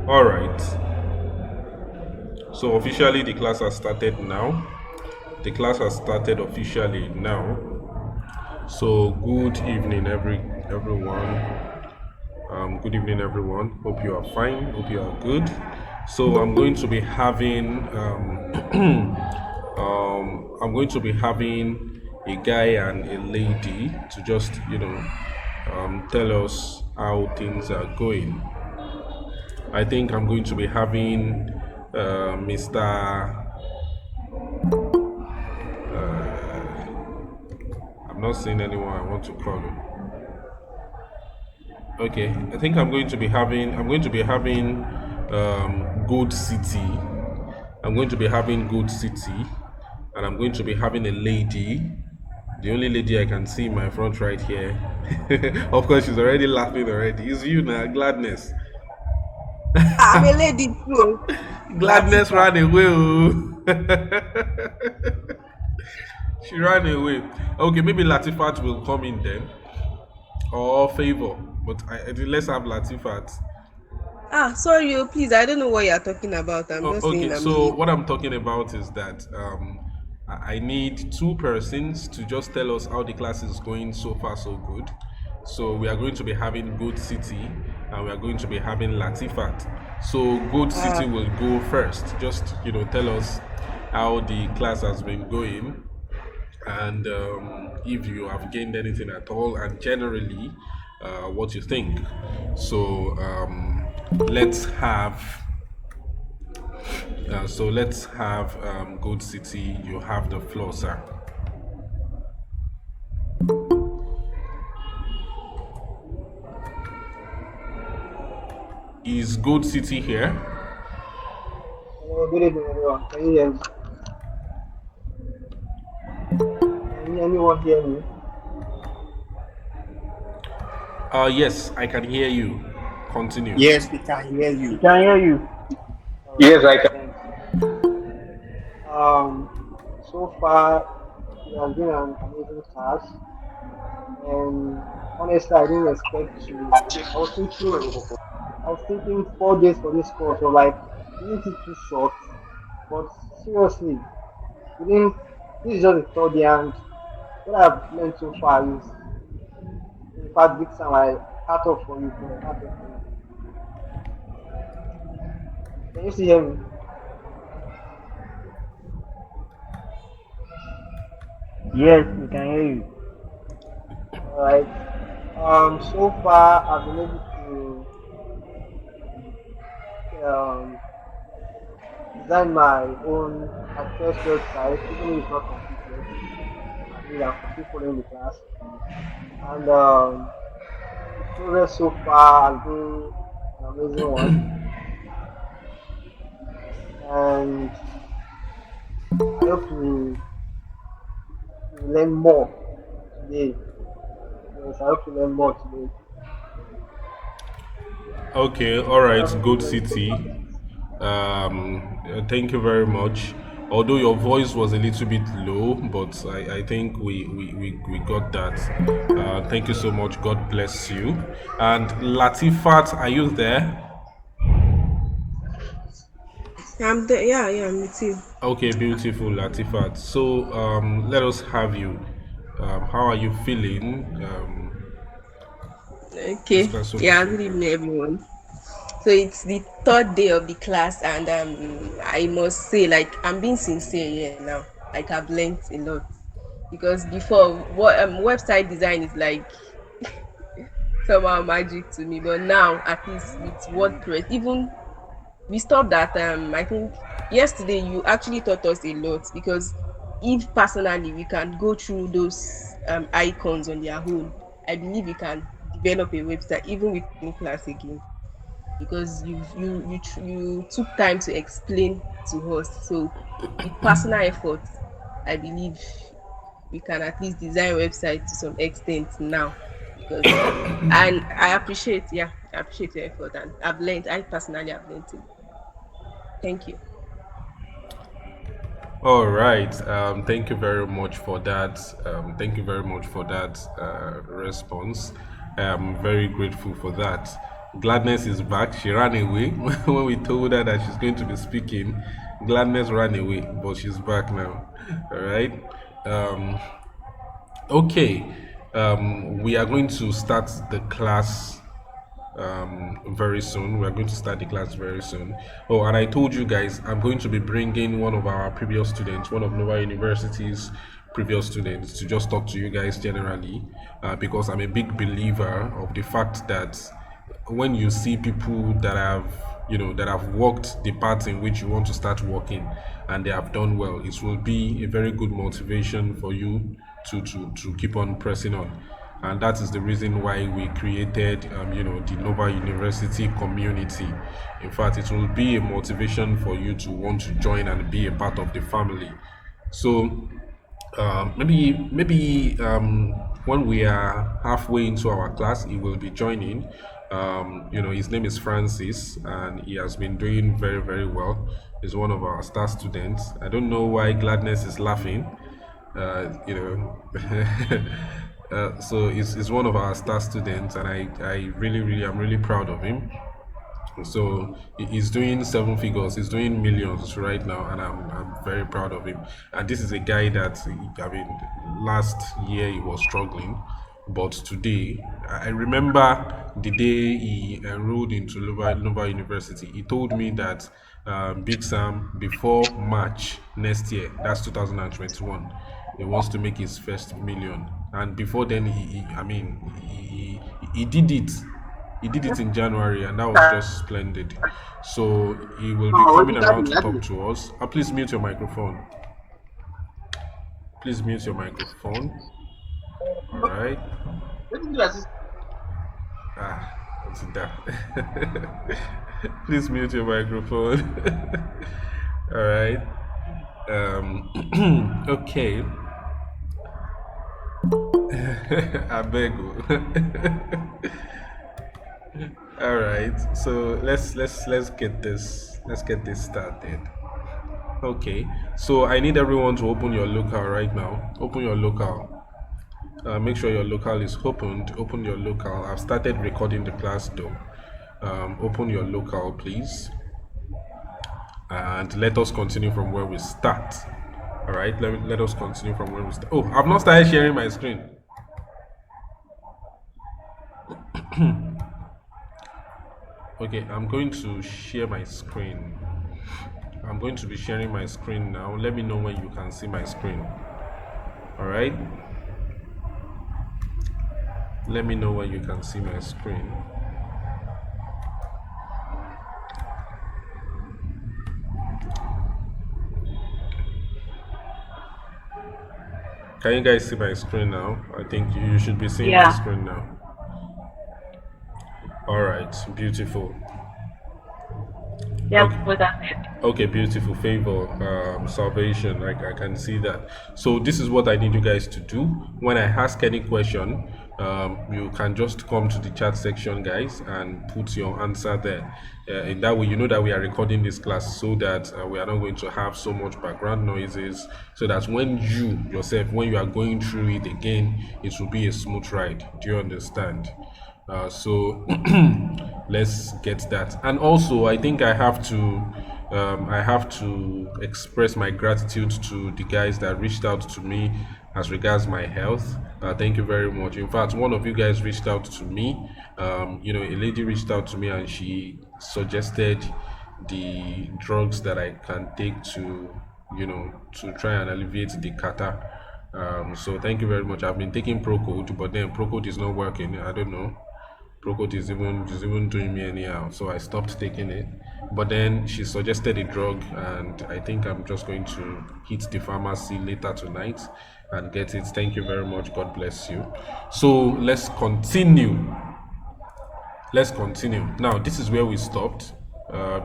All right. So officially, the class has started now. The class has started officially now. So good evening, everyone. Good evening, everyone. Hope you are fine. Hope you are good. So I'm going to be having I'm going to be having a guy and a lady to just tell us how things are going. I think I'm going to be having Mr. I'm not seeing anyone I want to call him. Okay, I think I'm going to be having Good City. I'm going to be having Good City, and I'm going to be having a lady. The only lady I can see in my front right here. Of course, she's already laughing already. It's you now, Gladness. I'm a lady too. Gladness Latifa. ran away. Oh. She ran away. Okay, maybe Latifat will come in then, or Favor. But let's have Latifat. Sorry, please. I don't know what you're talking about. I'm Oh, just saying okay, I'm a so lady. what I'm talking about is that I need two persons to just tell us how the class is going so far, so good. So we are going to be having Good City and we are going to be having Latifat. So Good Uh, City will go first. Just tell us how the class has been going and if you have gained anything at all, and generally what you think. So let's have let's have Good City. You have the floor, sir. Is Good City here? Good evening, everyone. Can you hear me? Can anyone hear me? Yes, I can hear you. Continue. Yes, we can hear We you. can hear you. All right, Yes, I can. thanks. Um, so far it has been an amazing class, and honestly, I didn't expect to. I was thinking, I was thinking 4 days for this course, or like, isn't it too short? But seriously, within this is just the third year, and what I've learned so far is, in fact, big time. I hat off for you, bro. Hat off for you. Can you still hear me? Yes, we can hear you. All right. So far I've been able to um, design my own at first website, even if it's not completed. I mean, I'm still following the class, and the progress so far has been an amazing one. And I hope to learn more today. Yes, I hope to learn more today. Okay, all right, That's pretty Good much so far. City. Thank you very much. Although your voice was a little bit low, but I think we got that. Thank you so much. God bless you. And Latifat, are you there? I'm there. Yeah, yeah, I'm with you. Okay, beautiful, Latifat. So let us have you. How are you feeling this Okay. class so far Yeah, so good good? evening, everyone. So it's the third day of the class, and I must say, like, I'm being sincere here now. Like, I've learned a lot because before, what website design is like somehow magic to me, but now at least with WordPress, even we stopped at I think yesterday you actually taught us a lot because if personally we can go through those icons on their own, I believe we can develop a website even with any class again because you took time to explain to us. So with personal effort, I believe we can at least design website to some extent now because and I appreciate, yeah, I appreciate your effort, and I personally have learned it. Thank you. All right. Thank you very much for that. Thank you very much for that response. I'm very grateful for that. Gladness is back. She ran away when we told her that she's going to be speaking. Gladness ran away, but she's back now. All right. Um, okay. We are going to start the class very soon. We're going to start the class very soon. Oh, and I told you guys I'm going to be bringing one of our previous students, one of Nova University's previous students, to just talk to you guys generally, because I'm a big believer of the fact that when you see people that have that have worked the path in which you want to start working and they have done well, it will be a very good motivation for you to keep on pressing on. And that is the reason why we created the Nova University community. In fact, it will be a motivation for you to want to join and be a part of the family. So maybe when we are halfway into our class, he will be joining. His name is Francis, and he has been doing very, very well. He's one of our star students. I don't know why Gladness is laughing. uh, you know, so he's one of our star students, and I'm really proud of him. So he's doing seven figures, he's doing millions right now, and I'm very proud of him. And this is a guy that, I mean, last year he was struggling, but today, I remember the day he enrolled into Nova University, he told me that Big Sam, before March next year, that's 2021, he wants to make his first million. And before then, he did it. He did it in January, and that was just splendid. So he will be coming around to talk to us. Please mute your microphone. Please mute your microphone. All right. What's that? Please mute your microphone. All right. Okay. I beg you. All right, so let's get this started. Okay, so I need everyone to open your local right now. Open your local. Make sure your local is opened. Open your local. I've started recording the class though. Open your local, please, and let us continue from where we start. All right, let us continue from where we start. Oh, I've not started sharing my screen. Okay, I'm going to share my screen. I'm going to be sharing my screen now. Let me know when you can see my screen. All right. Let me know when you can see my screen. Can you guys see my screen now? I think you should be seeing my screen now. All right, beautiful. Yep, Okay. with that. Okay, beautiful. Favor, salvation. Like, I can see that. So this is what I need you guys to do. When I ask any question, you can just come to the chat section, guys, and put your answer there. In that way, you know that we are recording this class, so that we are not going to have so much background noises. So that when you yourself, when you are going through it again, it will be a smooth ride. Do you understand? So let's get that. And also, I think I have to express my gratitude to the guys that reached out to me as regards my health. Thank you very much. In fact, one of you guys reached out to me. A lady reached out to me, and she suggested the drugs that I can take to try and alleviate the catarrh. So thank you very much. I've been taking Procode, but then Procode is not working. I don't know. Procode is even doing me anyhow, so I stopped taking it. But then she suggested a drug, and I think I'm just going to hit the pharmacy later tonight and get it. Thank you very much. God bless you. So let's continue. Now, this is where we stopped.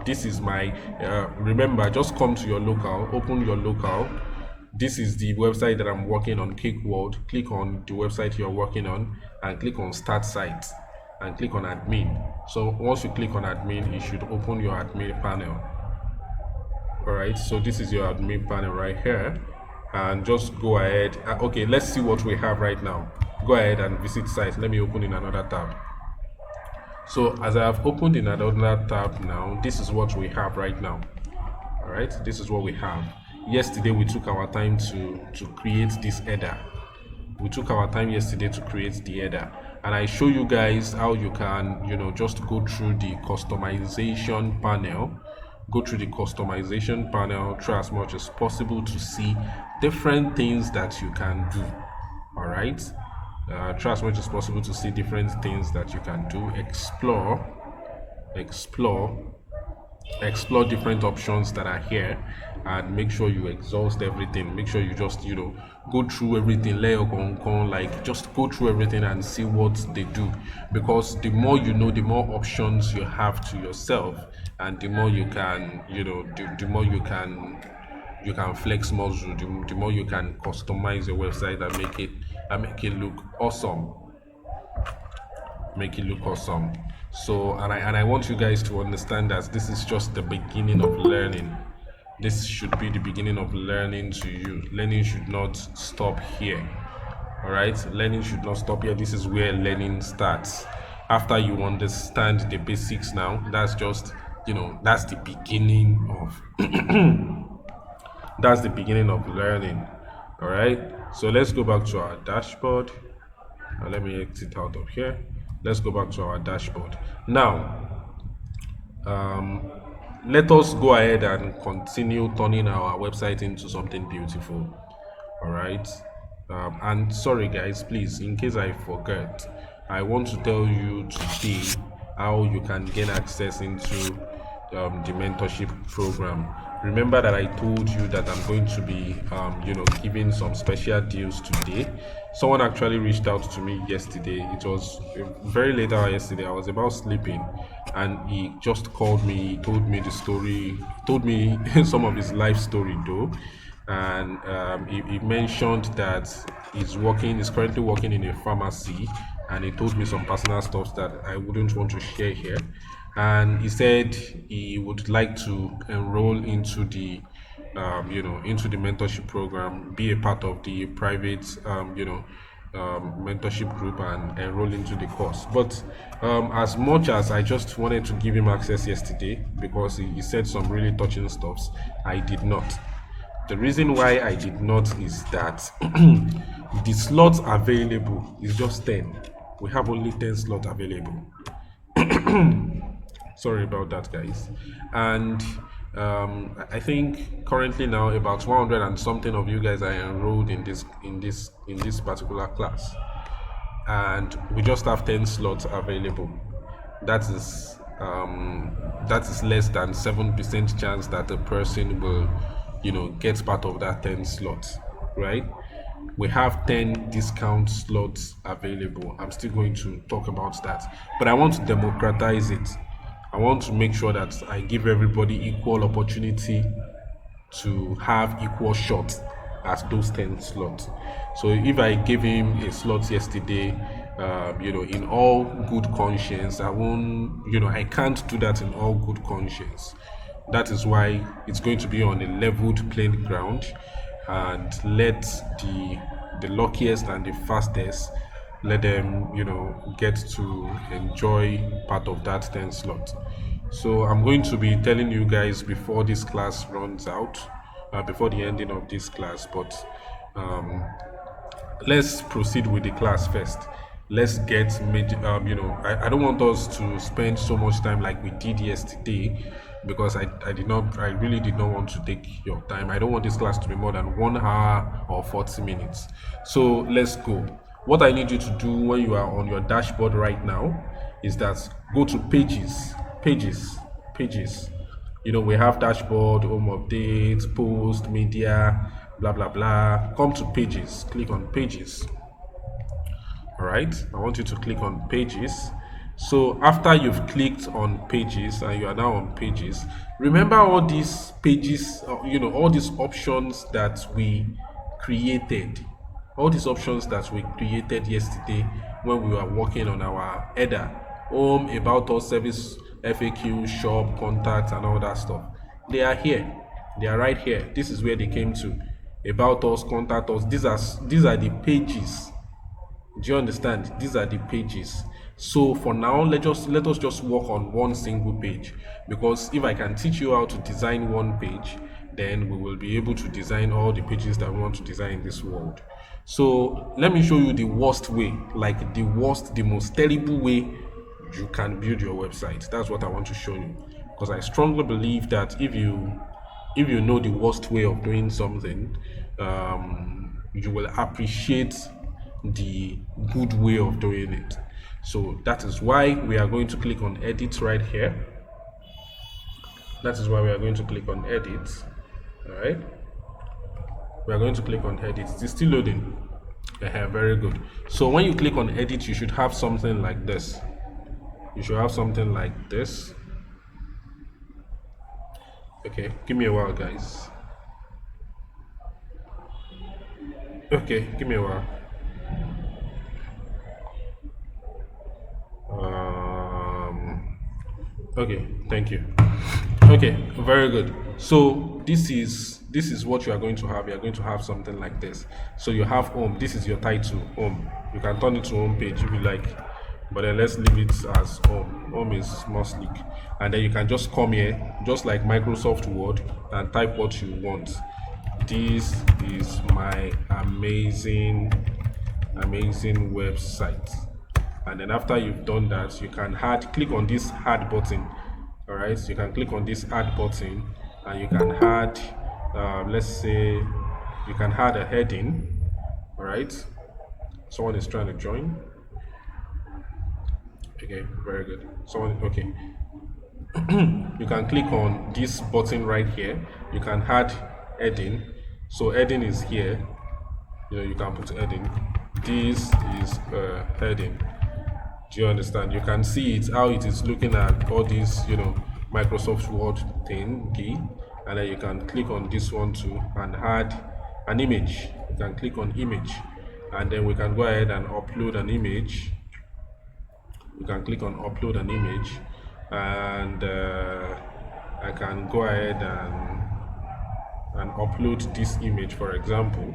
This is my remember, just come to your local, open your local. This is the website that I'm working on, Cake World. Click on the website you're working on and click on Start Site and click on Admin. So once you click on Admin, it should open your admin panel. All right, so this is your admin panel right here, and just go ahead. Okay, let's see what we have right now. Go ahead and visit site. Let me open in another tab. So as I have opened in another tab now, this is what we have right now. All right, this is what we have. Yesterday we took our time to create this header. We took our time yesterday to create the header, and I show you guys how you can, just go through the customization panel. Go through the customization panel, try as much as possible to see different things that you can do. All right, try as much as possible to see different things that you can do. Explore explore different options that are here, and make sure you exhaust everything. Make sure you just go through everything, like just go through everything and see what they do, because the more you know, the more options you have to yourself, and the more you can the more you can flex muscle, the more you can customize your website and make it look awesome. So, and I want you guys to understand that this is just the beginning of learning. This should be the beginning of learning to you. Learning should not stop here. All right, learning should not stop here. This is where learning starts. After you understand the basics now, that's just that's the beginning of that's the beginning of learning. All right, so let's go back to our dashboard. Let me exit out of here. Let's go back to our dashboard. Now, let us go ahead and continue turning our website into something beautiful. All right. And sorry, guys, please, in case I forget, I want to tell you today how you can gain access into the mentorship program. Remember that I told you that I'm going to be giving some special deals today. Someone actually reached out to me yesterday. It was a very late hour yesterday. I was about sleeping, and he just called me. He told me the story, told me some of his life story though, and he mentioned that he's currently working in a pharmacy, and he told me some personal stuff that I wouldn't want to share here. And he said he would like to enroll into the into the mentorship program, be a part of the private mentorship group, and enroll into the course. But as much as I just wanted to give him access yesterday because he said some really touching stuffs, I did not. The reason why I did not is that the slots available is just 10. We have only 10 slots available. Sorry about that, guys. And I think currently now about 100 and something of you guys are enrolled in this particular class, and we just have 10 slots available. That is less than 7% chance that a person will get part of that 10 slots, right? We have 10 discount slots available. I'm still going to talk about that, but I want to democratize it. I want to make sure that I give everybody equal opportunity to have equal shots at those 10 slots. So if I gave him a slot yesterday, in all good conscience, I can't do that in all good conscience. That is why it's going to be on a leveled playing ground, and let the luckiest and the fastest, let them get to enjoy part of that 10 slot. So I'm going to be telling you guys before this class runs out, before the ending of this class, but let's proceed with the class first. Let's get I don't want us to spend so much time like we did yesterday, because I really did not want to take your time. I don't want this class to be more than 1 hour or 40 minutes. So let's go. What I need you to do when you are on your dashboard right now is that go to pages. We have dashboard, home updates, post, media, blah blah blah. Come to pages, click on pages. All right, I want you to click on pages. So after you've clicked on pages and you are now on pages, remember all these pages, all these options that we created. All these options that we created yesterday when we were working on our header: home, about us, service, FAQ, shop, contact, and all that stuff. They are here. They are right here. This is where they came to. About us, contact us. These are the pages. Do you understand? These are the pages. So for now, let us just work on one single page, because if I can teach you how to design one page, then we will be able to design all the pages that we want to design in this world. So let me show you the worst way, like the worst, the most terrible way you can build your website. That's what I want to show you, because I strongly believe that if you know the worst way of doing something, you will appreciate the good way of doing it. So that is why we are going to click on edit right here. That is why we are going to click on edit. All right, we are going to click on edit. It's still loading. Very good. So when you click on edit, you should have something like this. You should have something like this. Okay, give me a while, guys. Okay, give me a while. Okay, thank you. Okay, very good. So this is what you are going to have. You are going to have something like this. So you have home. This is your title, home. You can turn it to home page if you like, but then let's leave it as home. Home is more sleek, and then you can just come here, just like Microsoft Word, and type what you want. This is my amazing website. And then after you've done that, you can click on this add button. All right, so you can click on this add button, and you can add, let's say, you can add a heading. All right, someone is trying to join. Okay, very good. Okay. You can click on this button right here. You can add heading. So heading is here. You can put heading. This is heading. Do you understand? You can see it, how it is looking at all these, Microsoft Word thingy, and then you can click on this one too and add an image. You can click on image, and then we can go ahead and upload an image. You can click on upload an image, and I can go ahead and upload this image. For example,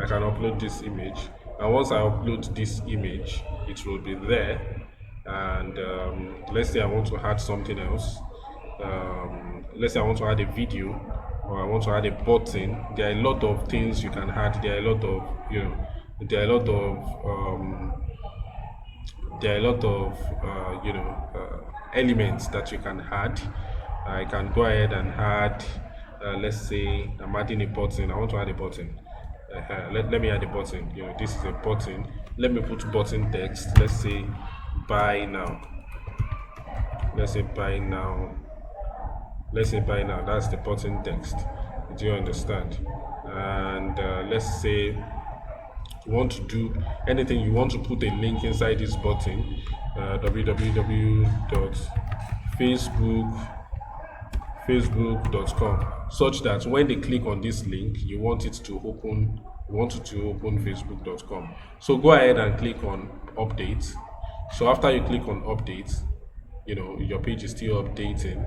I can upload this image, and once I upload this image, it will be there. And let's say I want to add something else. Let's say I want to add a video, or I want to add a button. There are a lot of things you can add. There are a lot of elements that you can add. I can go ahead and add, let's say I'm adding a button. I want to add a button. Let me add a button. This is a button. Let me put button text. Let's say buy now. Let's say buy now. That's the button text. Do you understand? And let's say you want to do anything. You want to put a link inside this button. www.facebook.com, such that when they click on this link, you want it to open facebook.com. So go ahead and click on update. So after you click on update, your page is still updating.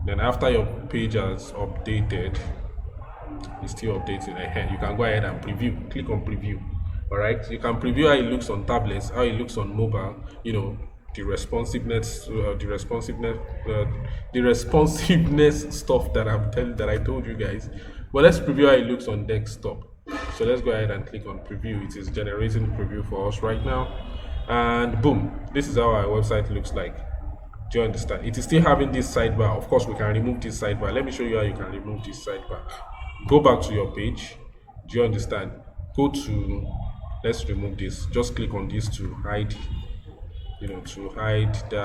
Then after your page has updated, it's still updating. You can go ahead and preview. Click on preview. All right, you can preview how it looks on tablets, how it looks on mobile. The responsiveness stuff that I told you guys. But let's preview how it looks on desktop. So let's go ahead and click on preview. It is generating the preview for us right now, and boom, this is how our website looks like. Do you understand? It is still having this sidebar. Of course, we can remove this sidebar. Let me show you how you can remove this sidebar. Go back to your page. Do you understand? Go to, let's remove this. Just click on this to hide, to hide the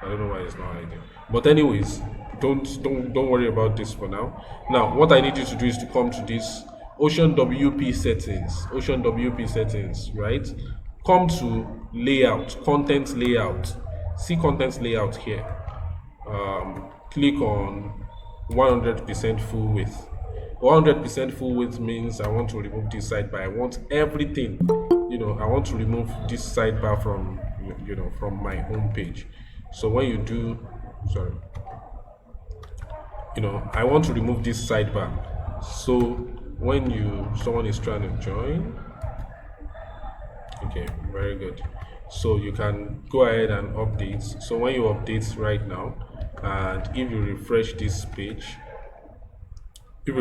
I don't know why it's not hiding. But anyways, don't worry about this for now. Now, what I need you to do is to come to this Ocean WP settings, right? Come to layout, content layout. See content layout here. Click on 100% full width. 100% full width means I want to remove this sidebar. I want everything. I want to remove this sidebar from from my home page. So when you do, I want to remove this sidebar. So when someone is trying to join. Okay, very good. So you can go ahead and update. So when you update right now, and if you refresh this page, you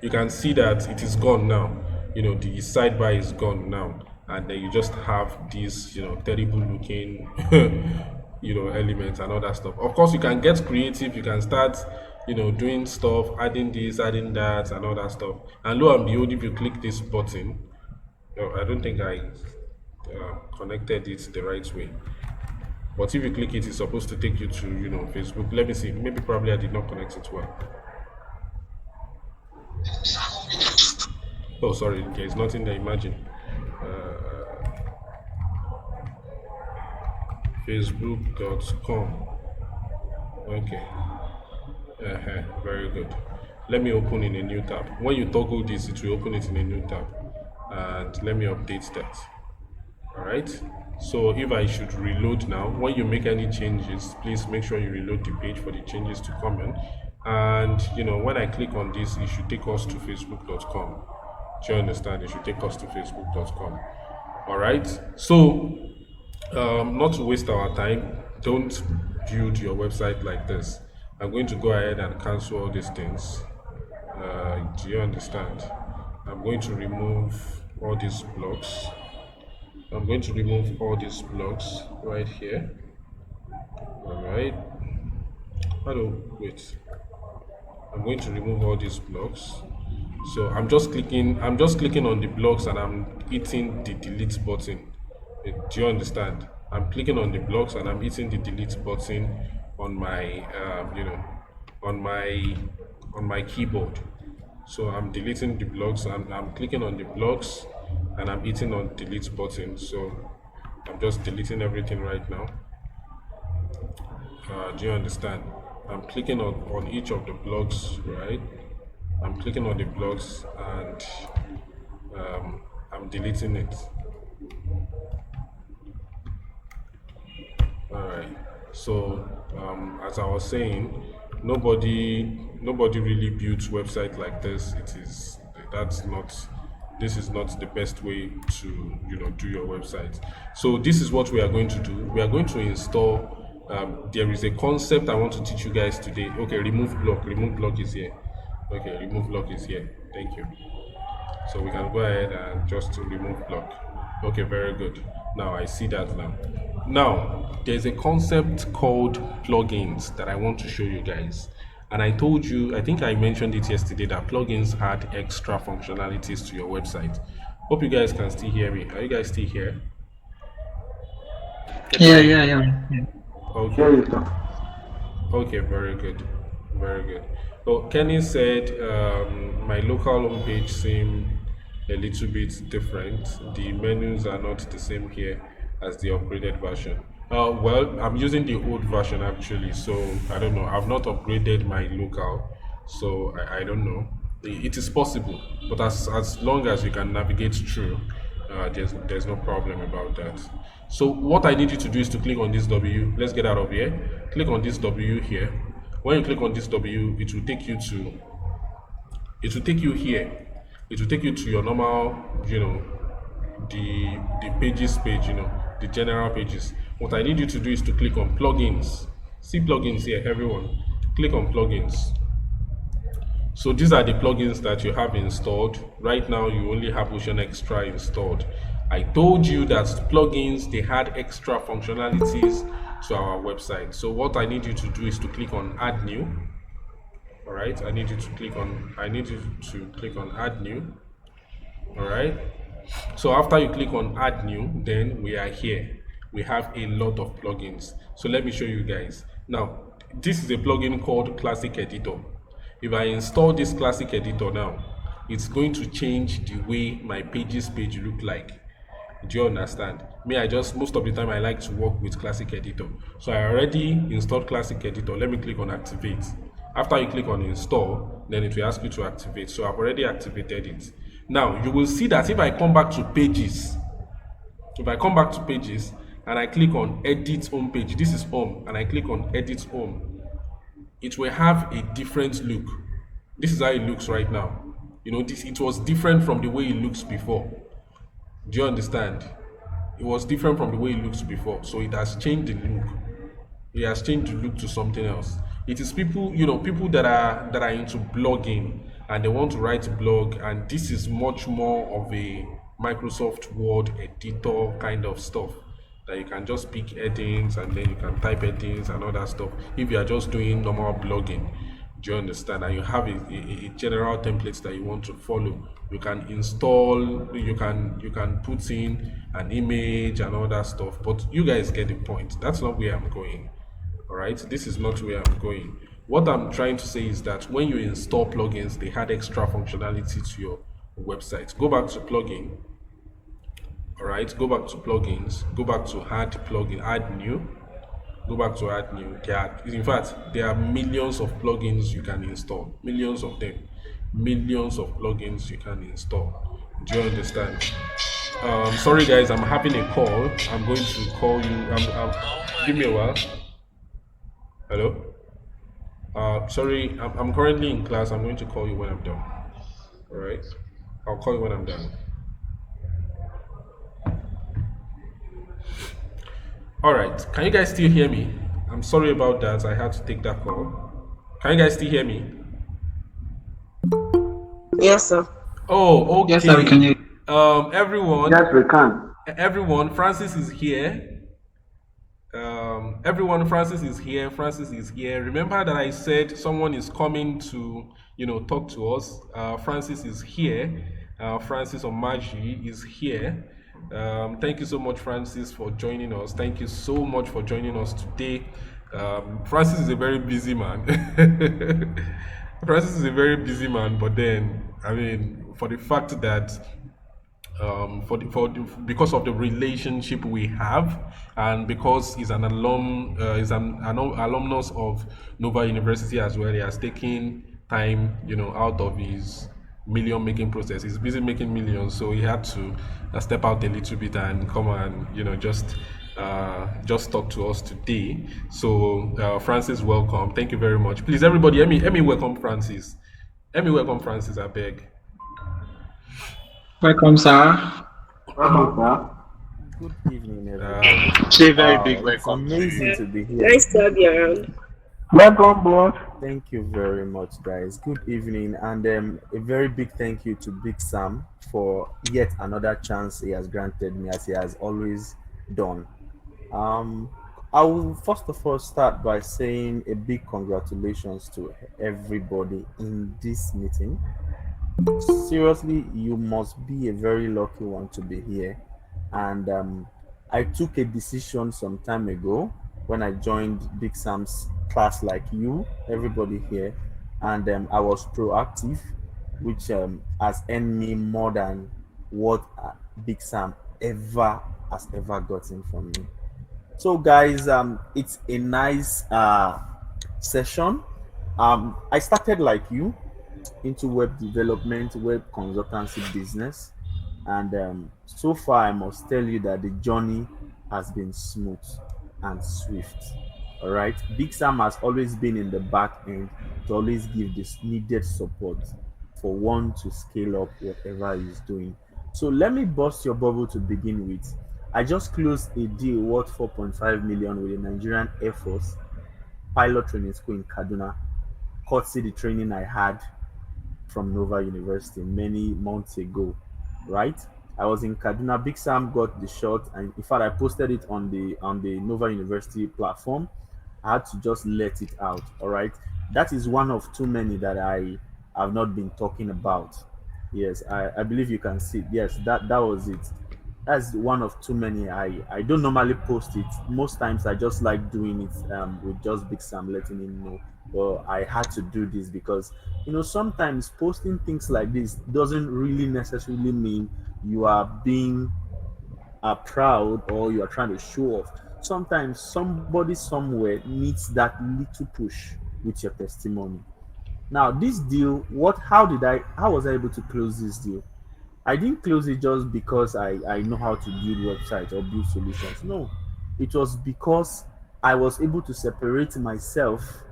can see that it is gone now. The sidebar is gone now, and then you just have these, terrible looking, elements and all that stuff. Of course, you can get creative. You can start, doing stuff, adding this, adding that, and all that stuff. And lo and behold, if you click this button, no, I don't think I connected it the right way. But if you click it, it's supposed to take you to, Facebook. Let me see. Maybe probably I did not connect it well. Oh, sorry, there's nothing there. Imagine. Facebook.com. Okay. Very good. Let me open in a new tab. When you toggle this, it will open it in a new tab. And let me update that. Alright. So if I should reload now, when you make any changes, please make sure you reload the page for the changes to come in. And when I click on this, it should take us to facebook.com. Do you understand? It should take us to facebook.com. Alright. So not to waste our time, don't build your website like this. I'm going to go ahead and cancel all these things. Do you understand? I'm going to remove all these blocks. I'm going to remove all these blocks right here. Alright. Hello, wait. I'm going to remove all these blocks. So I'm just clicking on the blocks and I'm hitting the delete button. Do you understand? I'm clicking on the blocks and I'm hitting the delete button on my on my keyboard. So I'm deleting the blocks and I'm clicking on the blocks and I'm hitting on delete button. So I'm just deleting everything right now. Do you understand? I'm clicking on each of the blocks, right? I'm clicking on the blocks and I'm deleting it. Alright. So as I was saying, nobody really builds website like this. This is not the best way to do your website. So this is what we are going to do. We are going to install there is a concept I want to teach you guys today. Okay, remove block is here. Okay, remove block is here. Thank you. So we can go ahead and just remove block. Okay, very good. Now I see that now. Now there's a concept called plugins that I want to show you guys. And I told you, I think I mentioned it yesterday, that plugins add extra functionalities to your website. Hope you guys can still hear me. Are you guys still here? Yeah. Okay. Okay, very good. Very good. So Kenny said my local homepage seemed a little bit different. The menus are not the same here as the upgraded version. Well, I'm using the old version actually, so I don't know. I've not upgraded my local, so I don't know. It is possible, but as long as you can navigate through, there's no problem about that. So what I need you to do is to click on this W. Let's get out of here. Click on this W here. When you click on this W, it will take you here. It will take you to your normal, the pages page, the general pages. What I need you to do is to click on plugins. See plugins here, everyone. Click on plugins. So these are the plugins that you have installed. Right now, you only have Ocean Extra installed. I told you that plugins, they had extra functionalities to our website. So what I need you to do is to click on Add New. All right, I need you to click on Add New. All right. So after you click on Add New, then we are here. We have a lot of plugins. So let me show you guys. Now, this is a plugin called Classic Editor. If I install this Classic Editor now, it's going to change the way my pages page look like. Do you understand? Most of the time I like to work with Classic Editor. So I already installed Classic Editor. Let me click on Activate. After you click on Install, then it will ask you to activate. So I've already activated it. Now you will see that if I come back to pages, and I click on Edit Home Page, this is Home, and I click on Edit Home, it will have a different look. This is how it looks right now. This it was different from the way it looks before. Do you understand? It was different from the way it looks before, so it has changed the look. It has changed the look to something else. It is people, people that are into blogging and they want to write a blog, and this is much more of a Microsoft Word editor kind of stuff that you can just pick headings and then you can type headings and all that stuff. If you are just doing normal blogging, do you understand? And you have a general template that you want to follow. You can install, you can put in an image and all that stuff. But you guys get the point. That's not where I'm going. All right, this is not where I'm going. What I'm trying to say is that when you install plugins, they add extra functionality to your website. Go back to plugin. All right, go back to plugins. Go back to add plugin, add new. Go back to add new. In fact, there are millions of plugins you can install. Millions of them. Millions of plugins you can install. Do you understand? Sorry guys, I'm having a call. I'm going to call you. Give me a while. Hello. Sorry, I'm currently in class. I'm going to call you when I'm done. All right. I'll call you when I'm done. All right. Can you guys still hear me? I'm sorry about that. I had to take that call. Can you guys still hear me? Yes, sir. Oh, okay. Yes, sir, we can hear you. Everyone. Yes, we can. Everyone. Francis is here. Everyone, Francis is here. Francis is here. Remember that I said someone is coming to, talk to us. Francis is here. Francis Omaji is here. Thank you so much, Francis, for joining us. Thank you so much for joining us today. Francis is a very busy man. Francis is a very busy man, but then, for the fact that because of the relationship we have, and because he's an alumnus of Nova University as well, he has taken time, out of his million making process. He's busy making millions, so he had to step out a little bit and come and just talk to us today. So Francis, welcome. Thank you very much. Please, everybody, let me welcome Francis. Let me welcome Francis, I beg. Welcome, sir. Welcome, sir. Good evening, everyone. Say very big It's welcome. amazing to be here. Nice to have you around. Welcome, boss. Thank you very much, guys. Good evening, and a very big thank you to Big Sam for yet another chance he has granted me, as he has always done. I will first of all start by saying a big congratulations to everybody in this meeting. Seriously, you must be a very lucky one to be here. And I took a decision some time ago when I joined Big Sam's class, like you, everybody here, and I was proactive, which has earned me more than what Big Sam has ever gotten from me. So, guys, it's a nice session. I started like you into web development, web consultancy business, and so far I must tell you that the journey has been smooth and swift. All right, Big Sam has always been in the back end to always give this needed support for one to scale up whatever he's doing. So let me bust your bubble to begin with. I just closed a deal worth 4.5 million with the Nigerian Air Force pilot training school in Kaduna, courtesy the training I had from Nova University many months ago, right? I was in Kaduna. Big Sam got the shot, and in fact, I posted it on the Nova University platform. I had to just let it out. All right, that is one of too many that I have not been talking about. Yes, I believe you can see. Yes, that was it. That's one of too many. I don't normally post it. Most times I just like doing it with just Big Sam, letting him know. But I had to do this because sometimes posting things like this doesn't really necessarily mean you are being proud or you are trying to show off. Sometimes somebody somewhere needs that little push with your testimony. Now, this deal, how was I able to close this deal? I didn't close it just because I know how to build websites or build solutions. No, it was because I was able to separate myself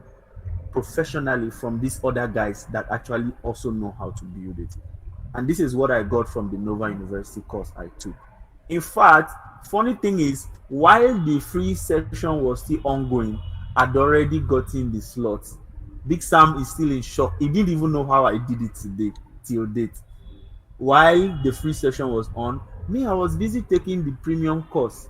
professionally from these other guys that actually also know how to build it. And this is what I got from the Nova University course I took. In fact, funny thing is, while the free session was still ongoing, I'd already gotten the slots. Big Sam is still in shock. He didn't even know how I did it today, till date. While the free session was on, me, I was busy taking the premium course.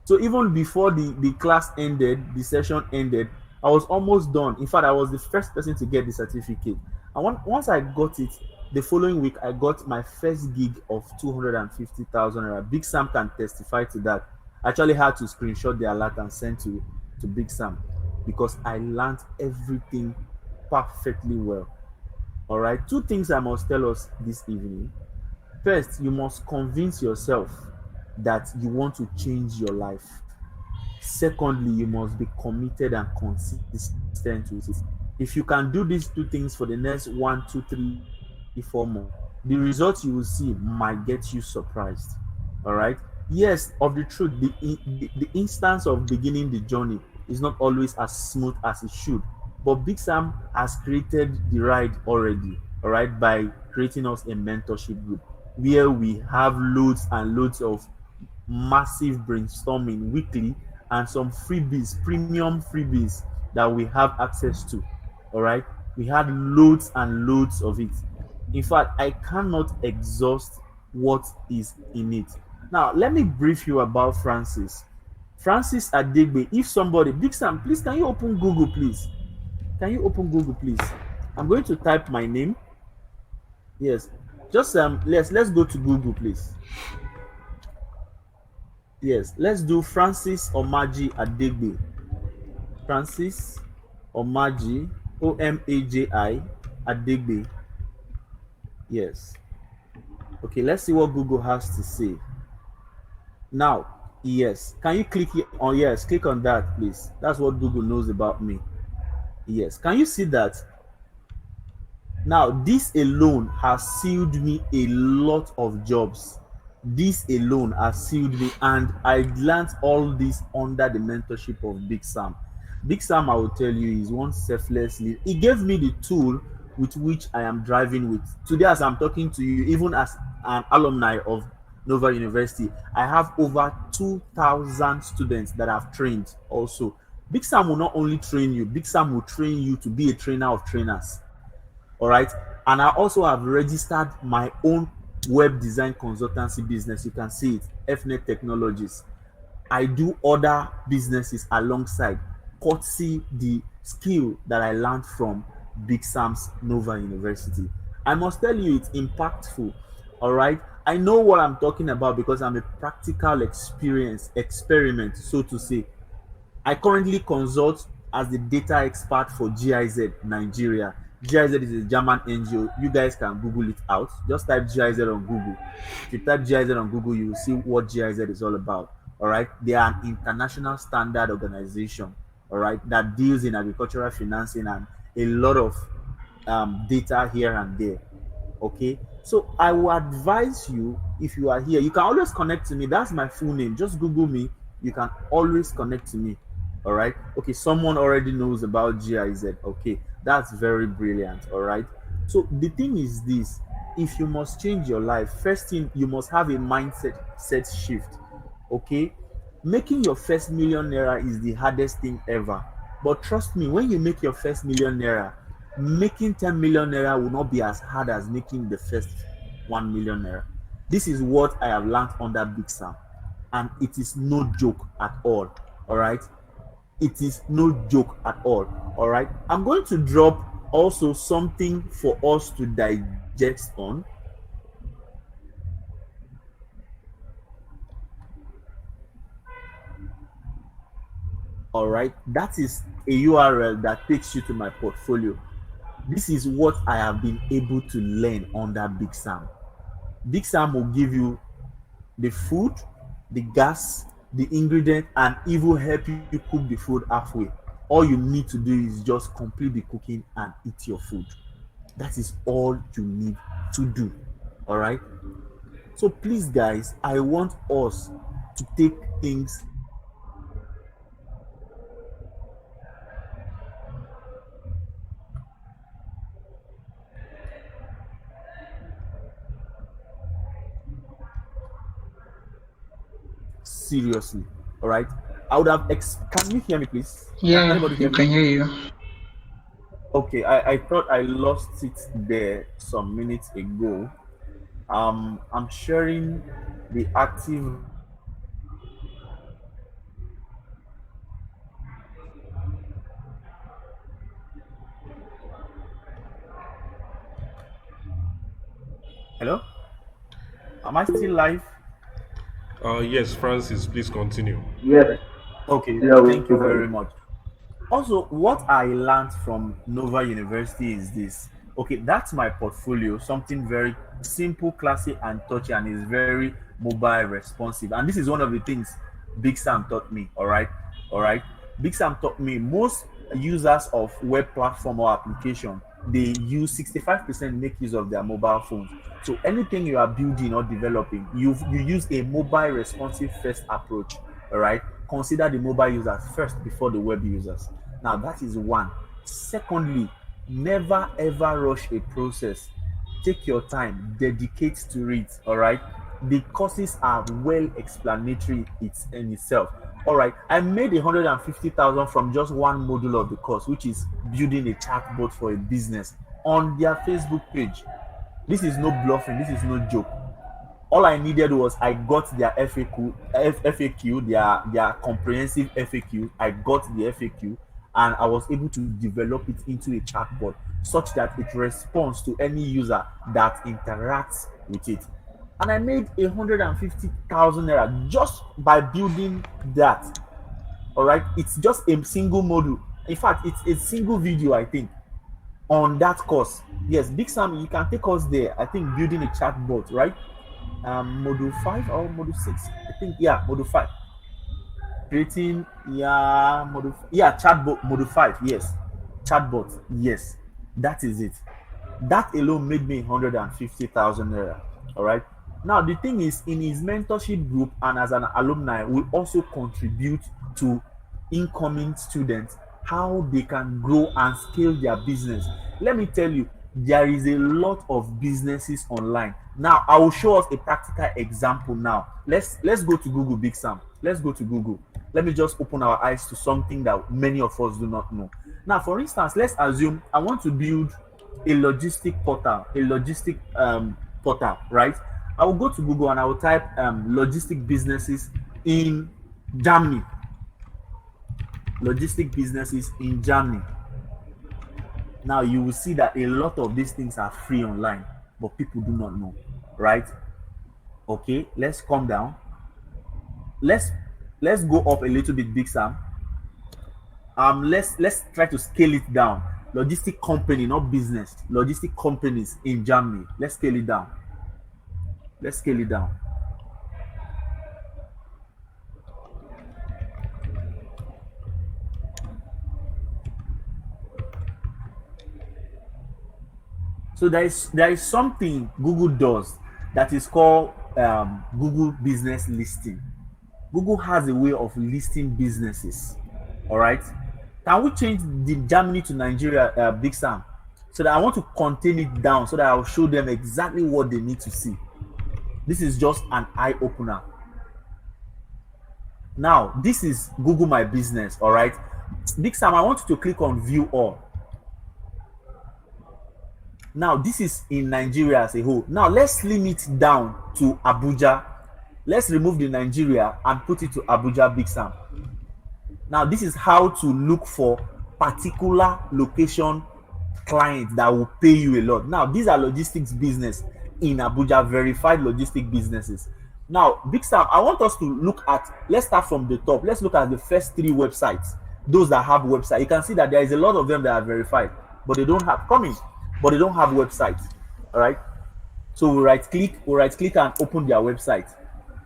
So even before the class ended, the session ended, I was almost done. In fact, I was the first person to get the certificate. And once I got it, the following week, I got my first gig of 250,000 naira. Big Sam can testify to that. I actually had to screenshot the alert and send to Big Sam because I learned everything perfectly well. All right. Two things I must tell us this evening. First, you must convince yourself that you want to change your life. Secondly, you must be committed and consistent with it. If you can do these two things for the next 1, 2, 3, 4 months, the results you will see might get you surprised. All right. Yes, of the truth, the instance of beginning the journey is not always as smooth as it should. But Big Sam has created the ride already, all right, by creating us a mentorship group where we have loads and loads of massive brainstorming weekly and some freebies, premium freebies that we have access to. All right. We had loads and loads of it. In fact, I cannot exhaust what is in it. Now, let me brief you about Francis. Francis Adegbe. If somebody, Big Sam, please can you open Google, please? Can you open Google, please? I'm going to type my name. Yes. Just let's go to Google, please. Yes, let's do Francis Omaji Adegbe. Francis Omaji, Omaji Adegbe. Yes. Okay, let's see what Google has to say. Now, yes. Can you click here on yes? Click on that, please. That's what Google knows about me. Yes. Can you see that? Now, this alone has sealed me a lot of jobs. This alone has sealed me, and I learned all this under the mentorship of Big Sam. Big Sam, I will tell you, is one selfless leader. He gave me the tool with which I am driving with. Today, as I'm talking to you, even as an alumni of Nova University, I have over 2,000 students that I've trained also. Big Sam will not only train you, Big Sam will train you to be a trainer of trainers. All right. And I also have registered my own web design consultancy business. You can see it, FNet Technologies. I do other businesses alongside, courtesy the skill that I learned from Big Sam's Nova University. I must tell you, it's impactful. All right. I know what I'm talking about because I'm a practical experiment, so to say. I currently consult as the data expert for GIZ Nigeria. GIZ is a German NGO. You guys can Google it out. Just type GIZ on Google. If you type GIZ on Google, you will see what GIZ is all about. All right. They are an international standard organization. All right. That deals in agricultural financing and a lot of data here and there. Okay. So I will advise you, if you are here, you can always connect to me. That's my full name. Just Google me. You can always connect to me. All right. Okay. Someone already knows about GIZ. Okay. That's very brilliant. All right. So the thing is this: if you must change your life, first thing you must have a mindset set shift. Okay. Making your first million naira is the hardest thing ever. But trust me, when you make your first million naira, making 10 million naira will not be as hard as making the first 1 million naira. This is what I have learned under Big Sam, and it is no joke at all. All right. It is no joke at all. All right. I'm going to drop also something for us to digest on. All right. That is a URL that takes you to my portfolio. This is what I have been able to learn under Big Sam. Big Sam will give you the food, the gas, the ingredient, and even help you cook the food halfway. All you need to do is just complete the cooking and eat your food. That is all you need to do. All right. So please, guys, I want us to take things seriously. All right. I would have. Can you hear me, please? Can Yeah, anybody you hear me? can hear you. Okay, I thought I lost it there some minutes ago. I'm sharing the active right now. Hello, am I still live? Yes, Francis, please continue. Yes, Okay, yeah, we thank you heard very you. much. Also, what I learned from Nova University is this. Okay, that's my portfolio, something very simple, classy, and touchy, and is very mobile responsive. And this is one of the things Big Sam taught me. All right. Big Sam taught me most users of web platform or application, they use 65% make use of their mobile phones. So anything you are building or developing, you use a mobile responsive first approach. All right, consider the mobile users first before the web users. Now that is one. Secondly, never ever rush a process. Take your time, dedicate to it. All right, the courses are well explanatory it's in itself. All right, I made 150,000 from just one module of the course, which is building a chatbot for a business on their Facebook page. This is no bluffing, this is no joke. All I needed was I got their FAQ, their comprehensive FAQ. I got the FAQ, and I was able to develop it into a chatbot such that it responds to any user that interacts with it. And I made 150,000 naira just by building that. All right, it's just a single module. In fact, it's a single video, I think, on that course. Yes, Big Sam, you can take us there. I think building a chatbot, right? Module 5 or module 6, I think. Yeah, module 5, creating, yeah, yeah, chatbot, module 5, yes, chatbot, yes, that is it. That alone made me 150,000 naira. All right. Now the thing is, in his mentorship group and as an alumni, we also contribute to incoming students how they can grow and scale their business. Let me tell you, there is a lot of businesses online. Now I will show us a practical example. Now let's go to Google, Big Sam. Let's go to Google. Let me just open our eyes to something that many of us do not know. Now, for instance, let's assume I want to build a logistic portal, right? I will go to Google and I will type logistic businesses in Germany. Logistic businesses in Germany. Now you will see that a lot of these things are free online, but people do not know, right? Okay, let's calm down. Let's let's go up a little bit, Big Sam. Let's try to scale it down. Logistic company, not business. Logistic companies in Germany. Let's scale it down. Let's scale it down. So there is something Google does that is called Google Business Listing. Google has a way of listing businesses. All right. Can we change the Germany to Nigeria, Big Sam? So that I want to contain it down so that I'll show them exactly what they need to see. This is just an eye opener. Now, this is Google My Business. All right. Big Sam, I want you to click on View All. Now, this is in Nigeria as a whole. Now, let's slim it down to Abuja. Let's remove the Nigeria and put it to Abuja, Big Sam. Now, this is how to look for particular location clients that will pay you a lot. Now, these are logistics business in Abuja, verified logistic businesses. Now, Big Sam, I want us to look at, let's start from the top. Let's look at the first 3 websites, those that have website. You can see that there is a lot of them that are verified, but they don't have but they don't have websites. All right. So we right click and open their website.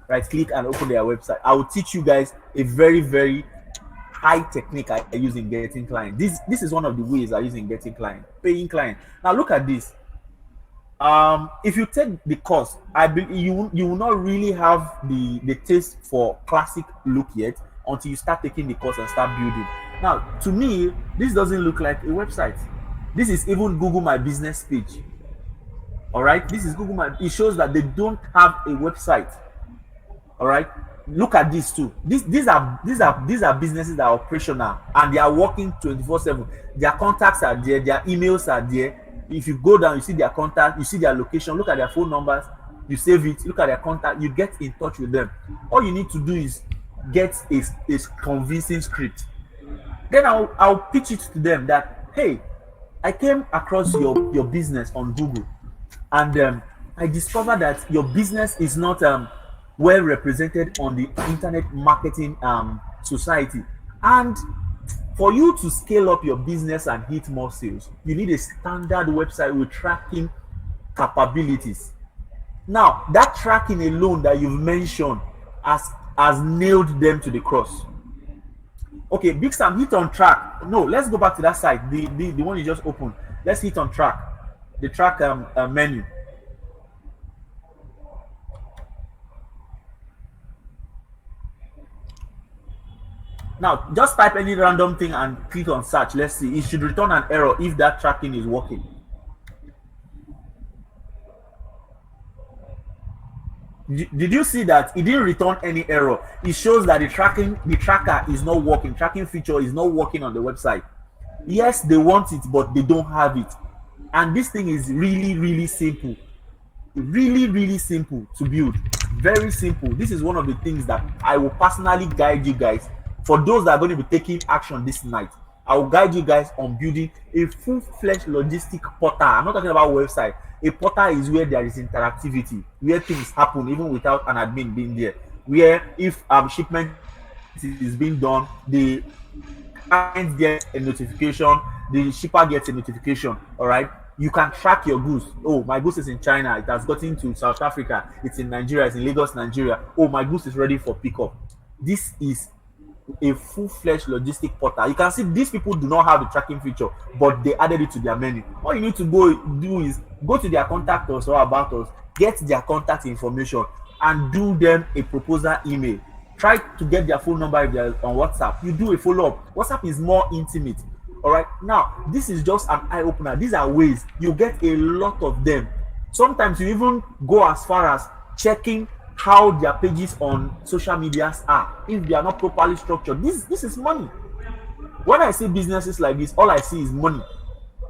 Right click and open their website. I will teach you guys a very, very high technique I use in getting clients. This is one of the ways I use in getting clients, paying clients. Now look at this. If you take the course, you will not really have the taste for classic look yet until you start taking the course and start building. Now, to me, this doesn't look like a website. This is even Google My Business page. All right, this is Google My. It shows that they don't have a website. All right. look at this too. These are businesses that are operational and they are working 24/7. Their contacts are there, their emails are there. If you go down, you see their contact, you see their location, look at their phone numbers, you save it, look at their contact, you get in touch with them. All you need to do is get a convincing script. Then I'll pitch it to them that, hey, I came across your business on Google, and I discovered that your business is not well represented on the internet marketing society. And for you to scale up your business and hit more sales, you need a standard website with tracking capabilities. Now, that tracking alone that you've mentioned has nailed them to the cross. Okay, Big Sam, hit on track. No, let's go back to that site, the one you just opened. Let's hit on track, the track menu. Now, just type any random thing and click on search. Let's see. It should return an error if that tracking is working. Did you see that it didn't return any error? It shows that the tracker is not working. Tracking feature is not working on the website. Yes, they want it, but they don't have it. And this thing is really, really simple. Really, really simple to build. Very simple. This is one of the things that I will personally guide you guys. For those that are going to be taking action this night, I will guide you guys on building a full-fledged logistic portal. I'm not talking about website. A portal is where there is interactivity, where things happen even without an admin being there. Where if shipment is being done, the client gets a notification, the shipper gets a notification. All right, you can track your goods. Oh, my goods is in China. It has gotten to South Africa. It's in Nigeria. It's in Lagos, Nigeria. Oh, my goods is ready for pickup. This is a full-fledged logistic portal. You can see these people do not have the tracking feature, but they added it to their menu. All you need to go do is go to their contact us or about us, get their contact information, and do them a proposal email. Try to get their phone number if they're on WhatsApp. You do a follow-up. WhatsApp is more intimate. All right. Now, this is just an eye opener. These are ways you get a lot of them. Sometimes you even go as far as checking how their pages on social medias are if they are not properly structured. This is money. When I see businesses like this, all I see is money.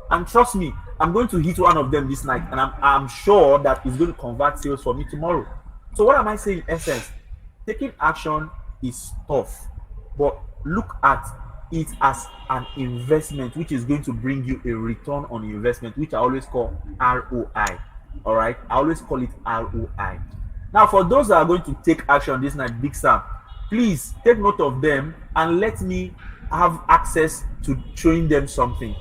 And trust me, I'm going to hit one of them this night, and I'm sure that it's going to convert sales for me tomorrow. So what am I saying in essence? Taking action is tough, but look at it as an investment which is going to bring you a return on investment, which I always call ROI. All right, I always call it ROI. Now, for those that are going to take action this night, Big Sam, please take note of them and let me have access to showing them something.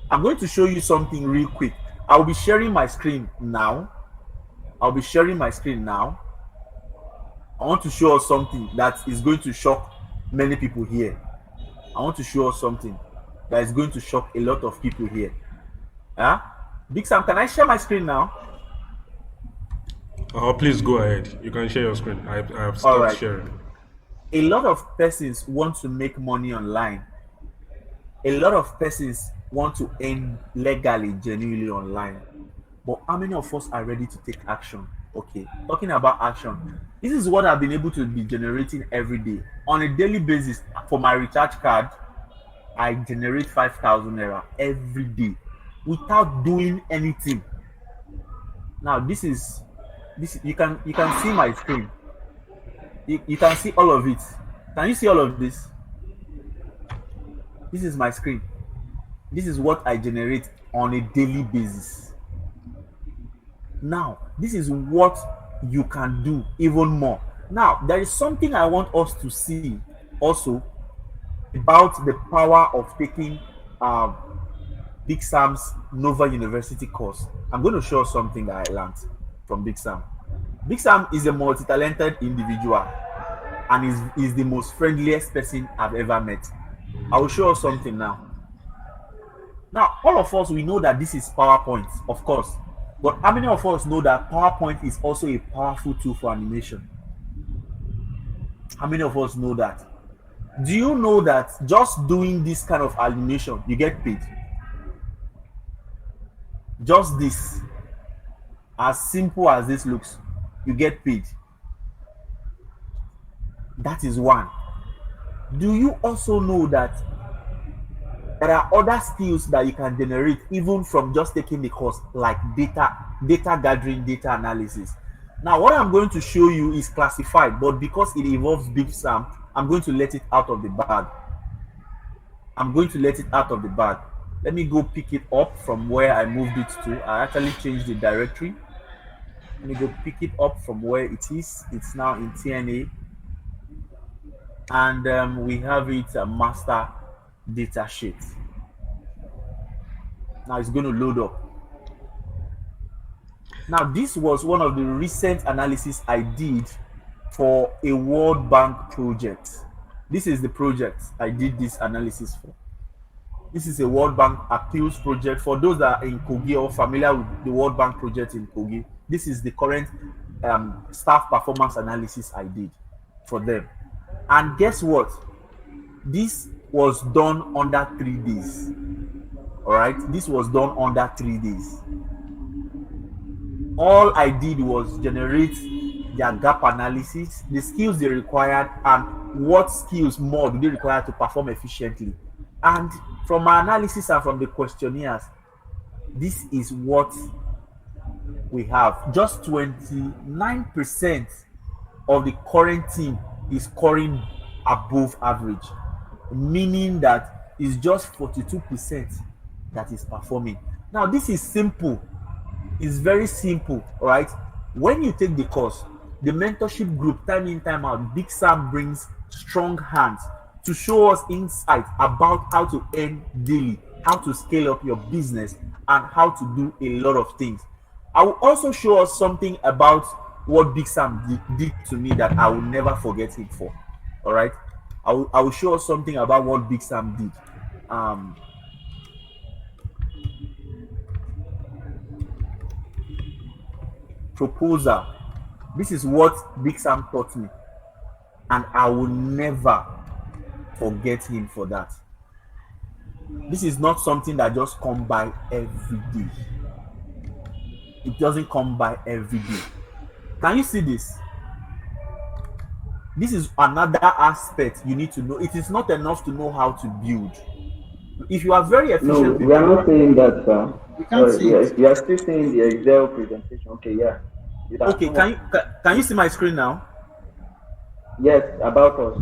I'm going to show you something real quick. I'll be sharing my screen now. I'll be sharing my screen now. I want to show us something that is going to shock many people here. I want to show us something that is going to shock a lot of people here. Huh? Big Sam, can I share my screen now? Oh, please go ahead. You can share your screen. I have All started right. sharing. A lot of persons want to make money online. A lot of persons want to earn legally, genuinely online. But how many of us are ready to take action? Okay, talking about action. This is what I've been able to be generating every day. On a daily basis, for my recharge card, I generate 5,000 naira every day without doing anything. Now, this you can see my screen. You can see all of it. Can you see all of this? This is my screen. This is what I generate on a daily basis. Now, this is what you can do even more. Now, there is something I want us to see also about the power of taking Big Sam's Nova University course. I'm going to show us something that I learned from Big Sam. Big Sam is a multi-talented individual and is the most friendliest person I've ever met. I will show us something now. Now, all of us, we know that this is PowerPoint, of course. But how many of us know that PowerPoint is also a powerful tool for animation? How many of us know that? Do you know that just doing this kind of animation, you get paid? Just this, as simple as this looks, you get paid. That is one. Do you also know that there are other skills that you can generate even from just taking the course, like data gathering, data analysis? Now, what I'm going to show you is classified, but because it involves Big Sam, I'm going to let it out of the bag. I'm going to let it out of the bag. Let me go pick it up from where I moved it to. I actually changed the directory. Let me go pick it up from where it is. It's now in TNA, and we have it master data sheet. Now it's going to load up. Now this was one of the recent analysis I did for a World Bank project. This is the project I did this analysis for. This is a World Bank appeals project. For those that are in Kogi or familiar with the World Bank project in Kogi, this is the current staff performance analysis I did for them. And guess what? This was done under 3 days. All right, this was done under 3 days. All I did was generate their gap analysis, the skills they required, and what skills more do they require to perform efficiently. And from my analysis and from the questionnaires, this is what we have. Just 29% of the current team is scoring above average, meaning that it's just 42% that is performing. Now, this is simple. It's very simple, all right? When you take the course, the mentorship group, time in, time out, Big Sam brings strong hands to show us insight about how to earn daily, how to scale up your business, and how to do a lot of things. I will also show us something about what Big Sam did to me that I will never forget him for. All right, I will show us something about what Big Sam did. Proposal. This is what Big Sam taught me, and I will never forget him for that. This is not something that just come by every day. It doesn't come by every day. Can you see this? This is another aspect you need to know. It is not enough to know how to build. If you are very No, efficient we with are not saying that, sir. We can't Sorry, see it. we are still saying the Excel presentation. Okay, yeah. okay, can you see my screen now? Yes, about us.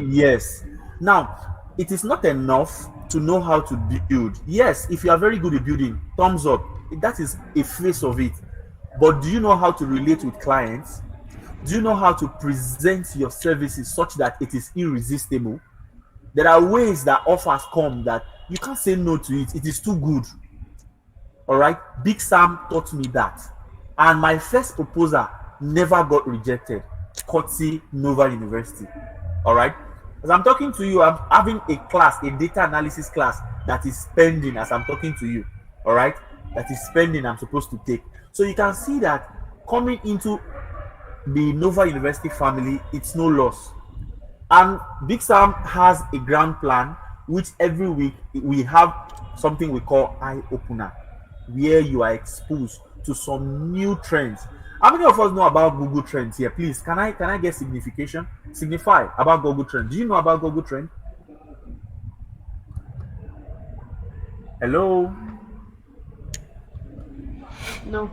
Yes. Now, it is not enough to know how to build. Yes, if you are very good at building, thumbs up. That is a face of it. But do you know how to relate with clients? Do you know how to present your services such that it is irresistible? There are ways that offers come that you can't say no to it. It is too good. All right. Big Sam taught me that. And my first proposal never got rejected. Courtesy Nova University. All right. As I'm talking to you, I'm having a class, a data analysis class that is pending as I'm talking to you. All right. That is pending, I'm supposed to take. So you can see that coming into the Nova University family, it's no loss. And Big Sam has a grand plan, which every week we have something we call eye opener, where you are exposed to some new trends. How many of us know about Google Trends here? Please, can I get signify about Google Trends? Do you know about Google Trend? Hello. No.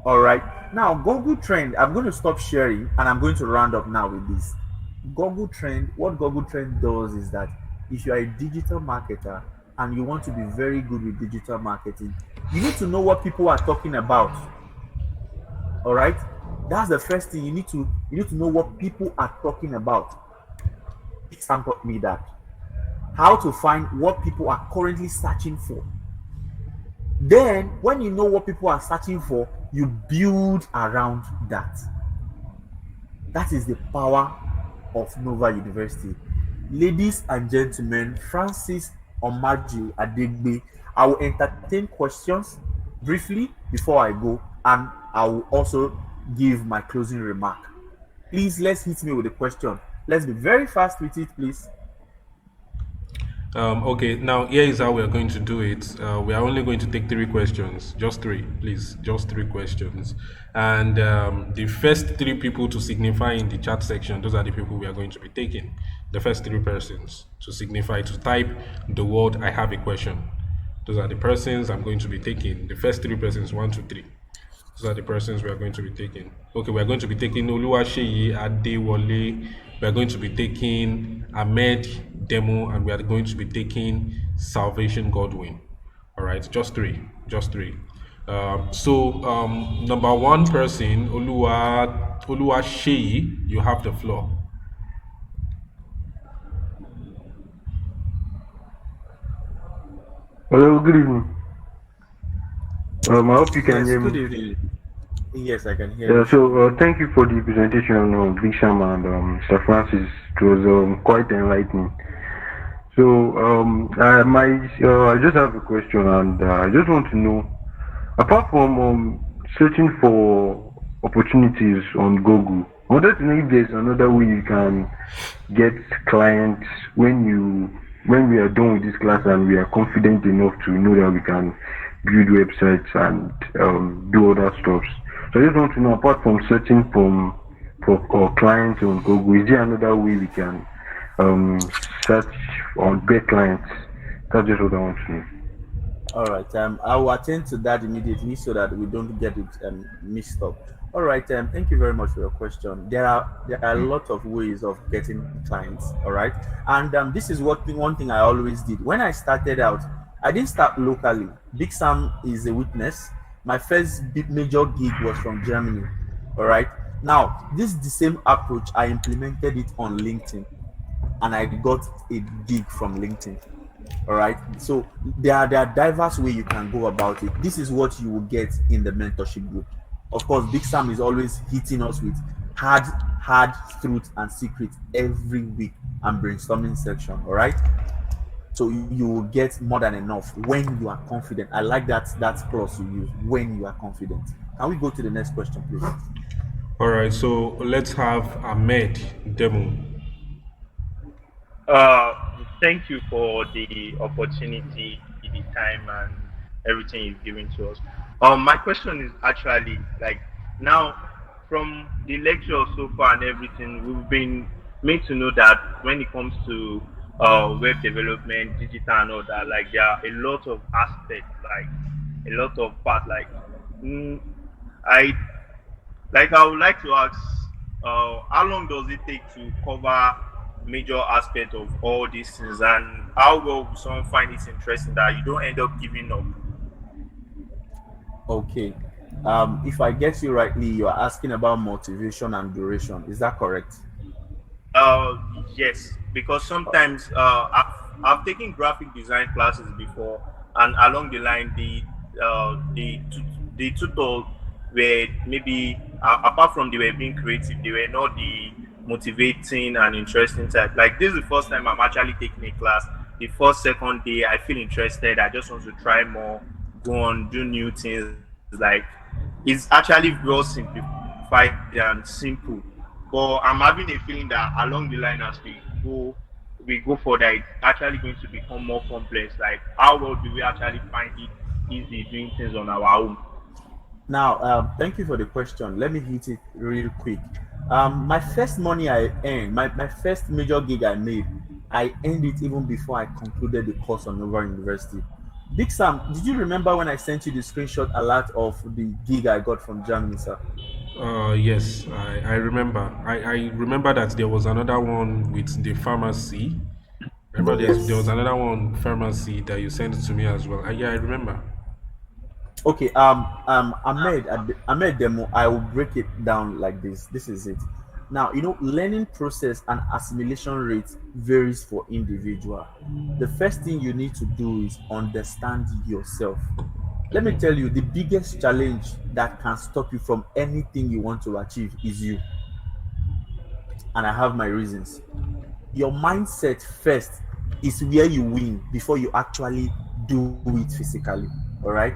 All right. Now, Google Trend, I'm going to stop sharing and I'm going to round up now with this. Google Trend, what Google Trend does is that if you are a digital marketer and you want to be very good with digital marketing, you need to know what people are talking about. All right? That's the first thing. You need to know what people are talking about. Sam taught me that. How to find what people are currently searching for. Then, when you know what people are searching for, you build around that. That is the power of Nova University. Ladies and gentlemen, Francis Omarji Adegbe, I will entertain questions briefly before I go, and I will also give my closing remark. Please, let's hit me with a question. Let's be very fast with it, please. Okay, now here is how we are going to do it. We are only going to take three questions, just three, please, just three questions. And the first three people to signify in the chat section, those are the people we are going to be taking. The first three persons to signify, to type the word "I have a question." Those are the persons I'm going to be taking. The first three persons, one, two, three. Those are the persons we are going to be taking. Okay, we are going to be taking Oluwaseyi Adewale. We are going to be taking Ahmed Demo, and we are going to be taking Salvation Godwin. All right, just three, just three. Number one person, Oluwaseyi, you have the floor. Hello, good evening. I hope you can Yes, hear good me. evening. Yes, I can hear Yeah, you. so thank you for the presentation, Big Sam and Sir Francis. It was quite enlightening. So I just have a question, and I just want to know, apart from searching for opportunities on Google, I wanted to know if there's another way you can get clients when we are done with this class and we are confident enough to know that we can build websites and do other stuff. So I just want to know, apart from searching for clients on Google, is there another way we can um, search on get clients? That's just what I want to know. All right. I will attend to that immediately so that we don't get it mixed up. All right. Thank you very much for your question. There are a lot of ways of getting clients. All right. And this is one thing I always did when I started out. I didn't start locally. Big Sam is a witness. My first big major gig was from Germany. All right. Now this is the same approach. I implemented it on LinkedIn, and I got a gig from LinkedIn. All right. So there are diverse ways you can go about it. This is what you will get in the mentorship group. Of course, Big Sam is always hitting us with hard, hard truths and secrets every week and brainstorming section. All right. So you will get more than enough when you are confident. I like that clause you use, when you are confident. Can we go to the next question, please? All right, so let's have Ahmed Demo. Uh, Thank you for the opportunity, the time, and everything you've given to us. My question is actually like now from the lecture so far and everything, we've been made to know that when it comes to web development, digital and all that, like there are a lot of aspects, like a lot of part, like mm, I I would like to ask, how long does it take to cover major aspect of all these things, and how well will someone find it interesting that you don't end up giving up? Okay. If I get you rightly, you are asking about motivation and duration. Is that correct? Uh, yes, because sometimes I've taken graphic design classes before, and along the line, the tutor were maybe apart from they were being creative, they were not the motivating and interesting type. Like this is the first time I'm actually taking a class. The first second day, I feel interested. I just want to try more, go on, do new things. Like it's actually well simplified and simple, but I'm having a feeling that along the line as we go further, it's actually going to become more complex. Like how well do we actually find it easy doing things on our own? Now, thank you for the question. Let me hit it real quick. My first money I earned, my first major gig I made, I earned it even before I concluded the course on Nova University. Big Sam, did you remember when I sent you the screenshot alert of the gig I got from Germany, sir? Yes, I remember. I remember that there was another one with the pharmacy. Remember, there was Yes. another one pharmacy that you sent to me as well. Yeah, I remember. Okay, Ahmed Demo, I will break it down like this. This is it. Now, learning process and assimilation rate varies for individual. The first thing you need to do is understand yourself. Let me tell you, the biggest challenge that can stop you from anything you want to achieve is you. And I have my reasons. Your mindset first is where you win before you actually do it physically. All right.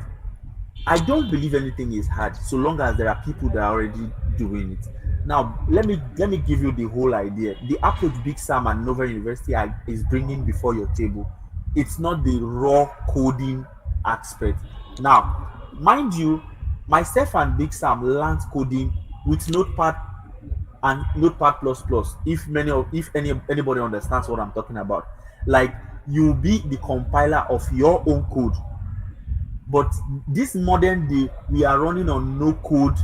I don't believe anything is hard so long as there are people that are already doing it. Now, let me give you the whole idea. The approach Big Sam and Nova University is bringing before your table It's not the raw coding aspect. Now, mind you, myself and Big Sam learned coding with Notepad and Notepad plus plus. If anybody understands what I'm talking about, like you be the compiler of your own code. But this modern day, we are running on no code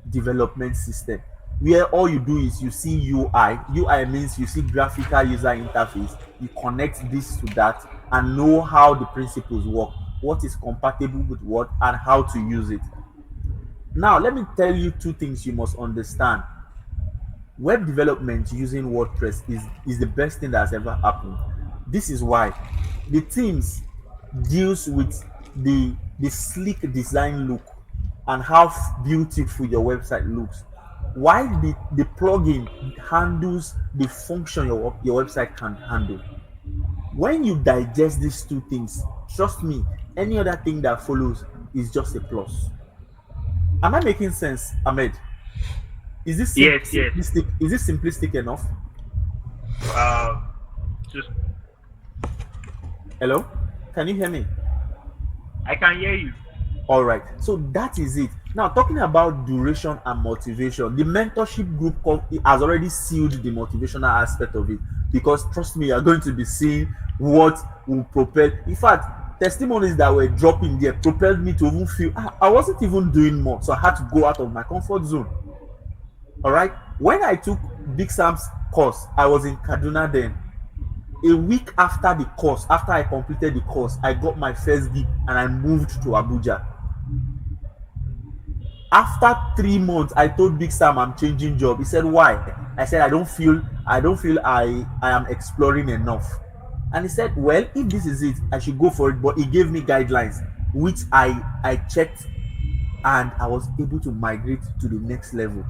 development system where all you do is you see UI. UI means you see graphical user interface. You connect this to that and know how the principles work, what is compatible with what, and how to use it. Now, let me tell you two things you must understand. Web development using WordPress is the best thing that has ever happened. This is why the teams deals with the sleek design look and how beautiful your website looks, while the plugin handles the function your website can handle. When you digest these two things, trust me, any other thing that follows is just a plus. Am I making sense, Ahmed? Is this Yes, yes. simplistic? Is this simplistic enough? Uh, just Hello, can you hear me? I can hear you. All right, so that is it. Now, talking about duration and motivation, the mentorship group has already sealed the motivational aspect of it, because trust me, you're going to be seeing what will propel. In fact, testimonies that were dropping there propelled me to even feel I wasn't even doing more, so I had to go out of my comfort zone. All right, when I took Big Sam's course, I was in Kaduna then. A week after the course, after I completed the course, I got my first gig and I moved to Abuja. After 3 months, I told Big Sam I'm changing job. He said, "Why?" I said, I don't feel I am exploring enough. And he said, "Well, if this is it, I should go for it." But he gave me guidelines, which I checked, and I was able to migrate to the next level.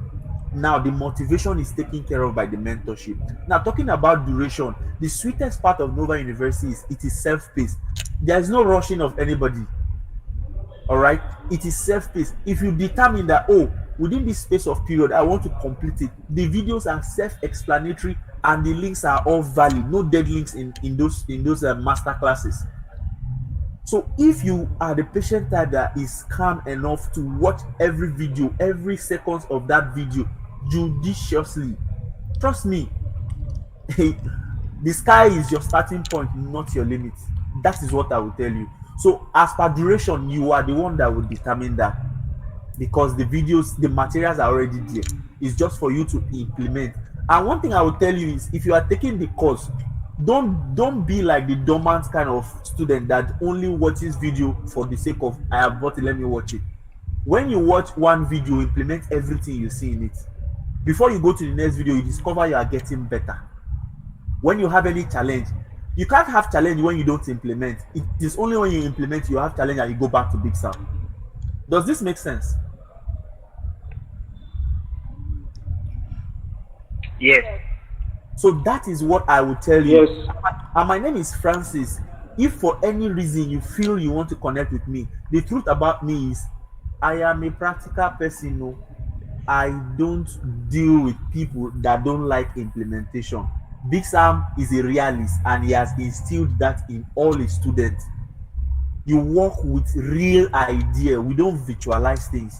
Now the motivation is taken care of by the mentorship. Now, talking about duration, the sweetest part of Nova University is it is self-paced. There is no rushing of anybody. All right, it is self-paced. If you determine that, oh, within this space of period I want to complete it, the videos are self-explanatory and the links are all valid. No dead links in those master classes. So if you are the patient type that is calm enough to watch every video, every seconds of that video judiciously, trust me, the sky is your starting point, not your limit. That is what I will tell you. So as per duration, you are the one that will determine that, because the videos, the materials are already there. It's just for you to implement. And one thing I will tell you is, if you are taking the course, don't be like the dormant kind of student that only watches video for the sake of I have bought it, let me watch it. When you watch one video, implement everything you see in it. Before you go to the next video, you discover you are getting better. When you have any challenge, you can't have challenge when you don't implement. It is only when you implement you have challenge and you go back to Big Sam. Does this make sense? Yes. So that is what I will tell you. Yes. And my name is Francis. If for any reason you feel you want to connect with me, the truth about me is I am a practical person. No, I don't deal with people that don't like implementation. Big Sam is a realist and he has instilled that in all his students. You work with real idea. We don't virtualize things.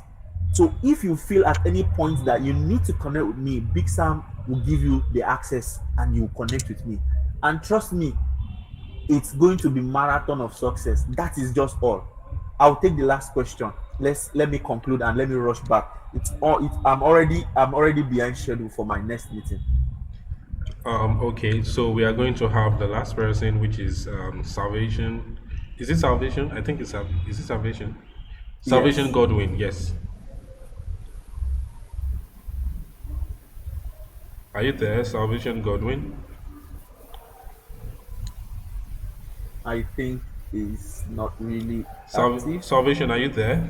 So if you feel at any point that you need to connect with me, Big Sam will give you the access and you connect with me. And trust me, it's going to be marathon of success. That is just all. I'll take the last question. Let me conclude and let me rush back. I'm already behind schedule for my next meeting. Okay, so we are going to have the last person, which is Salvation. Is it Salvation? I think is it Salvation? Salvation Yes, Godwin, yes. Are you there, Salvation Godwin? I think is not really active. Salvation, are you there?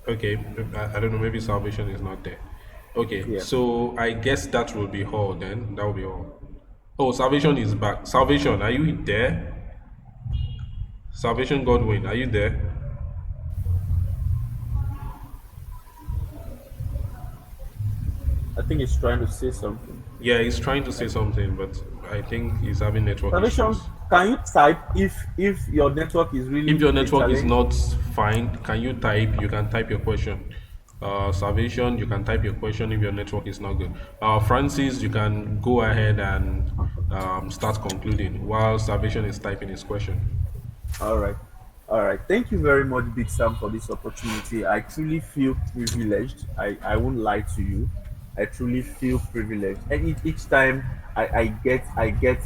Okay, I don't know, maybe Salvation is not there. Okay, Yeah. so I guess that will be all then. That will be all. Oh, Salvation is back. Salvation, are you there? Salvation Godwin, are you there? I think he's trying to say something. Yeah, he's trying to say something, but I think he's having network Salvation, issues. can you type if your network is If really your a network is challenge? not fine, can you type? You can type your question. Salvation, you can type your question if your network is not good. Francis, you can go ahead and start concluding while Salvation is typing his question. All right. All right. Thank you very much, Big Sam, for this opportunity. I truly feel privileged. I won't lie to you. I truly feel privileged. And each time I get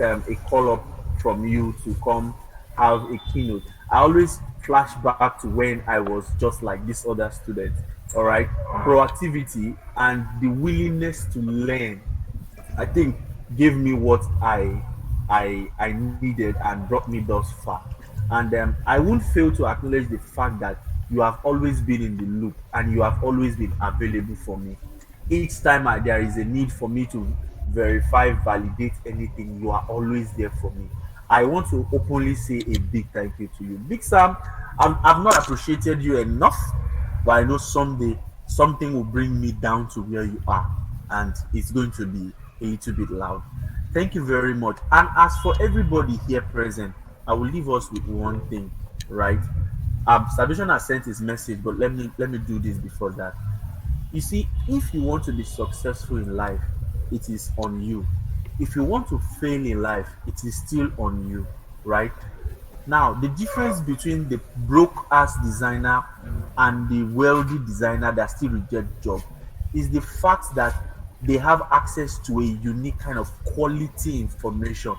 a call up from you to come have a keynote, I always flash back to when I was just like this other student. All right. Proactivity and the willingness to learn, I think, gave me what I needed and brought me thus far. And I won't fail to acknowledge the fact that you have always been in the loop and you have always been available for me. Each time there is a need for me to verify, validate anything, you are always there for me. I want to openly say a big thank you to you. Big Sam, I've not appreciated you enough, but I know someday something will bring me down to where you are, and it's going to be a little bit loud. Thank you very much. And as for everybody here present, I will leave us with one thing, right? Salvation has sent his message, but let me do this before that. You see, if you want to be successful in life, it is on you. If you want to fail in life, it is still on you, right? Now, the difference between the broke ass designer and the wealthy designer that still reject job is the fact that they have access to a unique kind of quality information.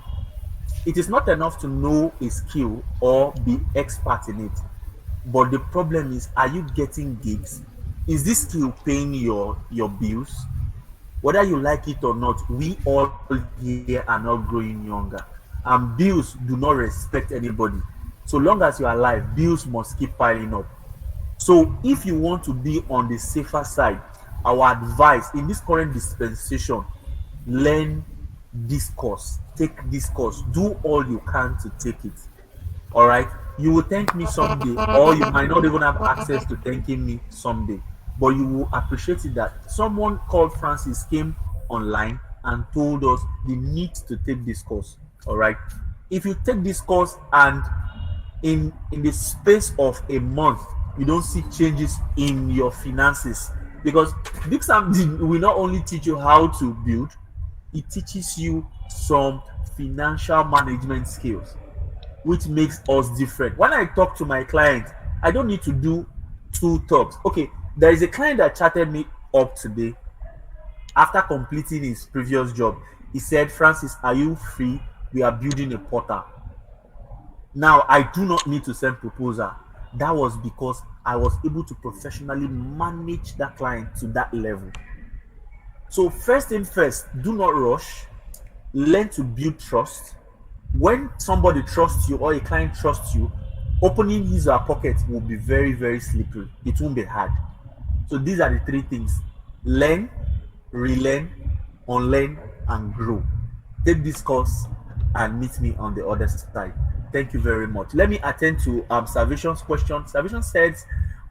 It is not enough to know a skill or be expert in it, but the problem is, are you getting gigs? Is this skill paying your bills? Whether you like it or not, we all here are not growing younger. And bills do not respect anybody. So long as you're alive, bills must keep piling up. So if you want to be on the safer side, our advice in this current dispensation, learn this course, take this course, do all you can to take it. All right, you will thank me someday, or you might not even have access to thanking me someday, but you will appreciate it that someone called Francis came online and told us the need to take this course. All right, if you take this course and in the space of a month you don't see changes in your finances, because Big Sam will not only teach you how to build, it teaches you some financial management skills, which makes us different. When I talk to my clients, I don't need to do two talks. Okay, there is a client that chatted me up today after completing his previous job. He said, Francis, are you free? We are building a portal. Now, I do not need to send proposal. That was because I was able to professionally manage that client to that level. So, first thing first, do not rush. Learn to build trust. When somebody trusts you or a client trusts you, opening his or her pocket will be very, very slippery. It won't be hard. So these are the three things: learn, relearn, unlearn, and grow. Take this course and meet me on the other side. Thank you very much. Let me attend to Salvation's question. Salvation says,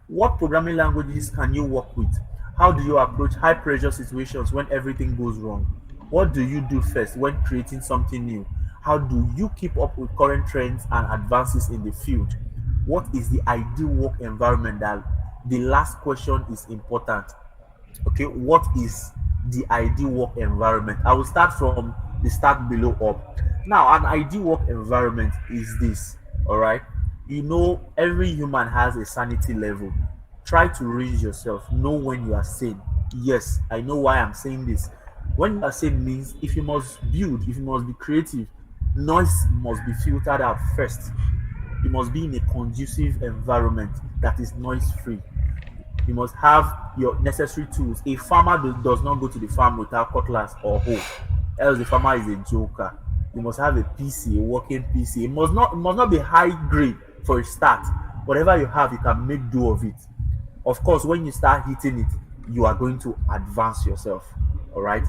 what programming languages can you work with? How do you approach high pressure situations when everything goes wrong? What do you do first when creating something new? How do you keep up with current trends and advances in the field? What is the ideal work environment? That the last question is important. Okay, what is the ideal work environment? I will start from the start below up. Now, an ideal work environment is this. All right, you know, every human has a sanity level. Try to raise yourself. Know when you are sane. Yes, I know why I'm saying this. When you are sane means if you must build, if you must be creative, noise must be filtered out first. You must be in a conducive environment that is noise free. You must have your necessary tools. A farmer does not go to the farm without cutlass or hoe, else the farmer is a joker. You must have a PC, a working PC. It must not be high grade for a start. Whatever you have, you can make do of it. Of course, when you start hitting it, you are going to advance yourself. All right.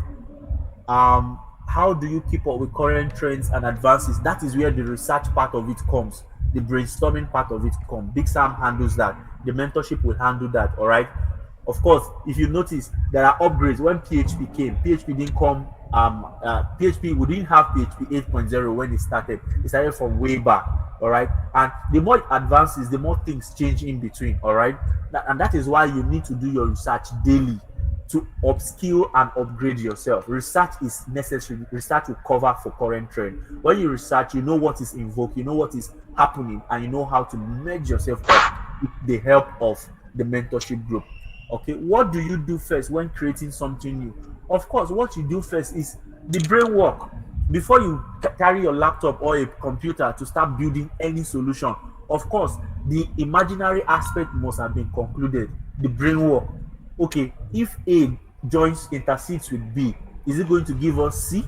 um how do you keep up with current trends and advances? That is where the research part of it comes, the brainstorming part of it comes. Big Sam handles that, the mentorship will handle that. All right. Of course, if you notice, there are upgrades. When PHP came, PHP didn't come. PHP, we didn't have PHP 8.0 when it started. It started from way back. All right, and the more it advances, the more things change in between. All right, and that is why you need to do your research daily to upskill and upgrade yourself. Research is necessary. Research will cover for current trend. When you research, you know what is in vogue, you know what is happening, and you know how to merge yourself up with the help of the mentorship group. Okay, what do you do first when creating something new? Of course, what you do first is the brain work. Before you carry your laptop or a computer to start building any solution, of course, the imaginary aspect must have been concluded, the brain work. Okay, if A joins intercedes with B, is it going to give us C?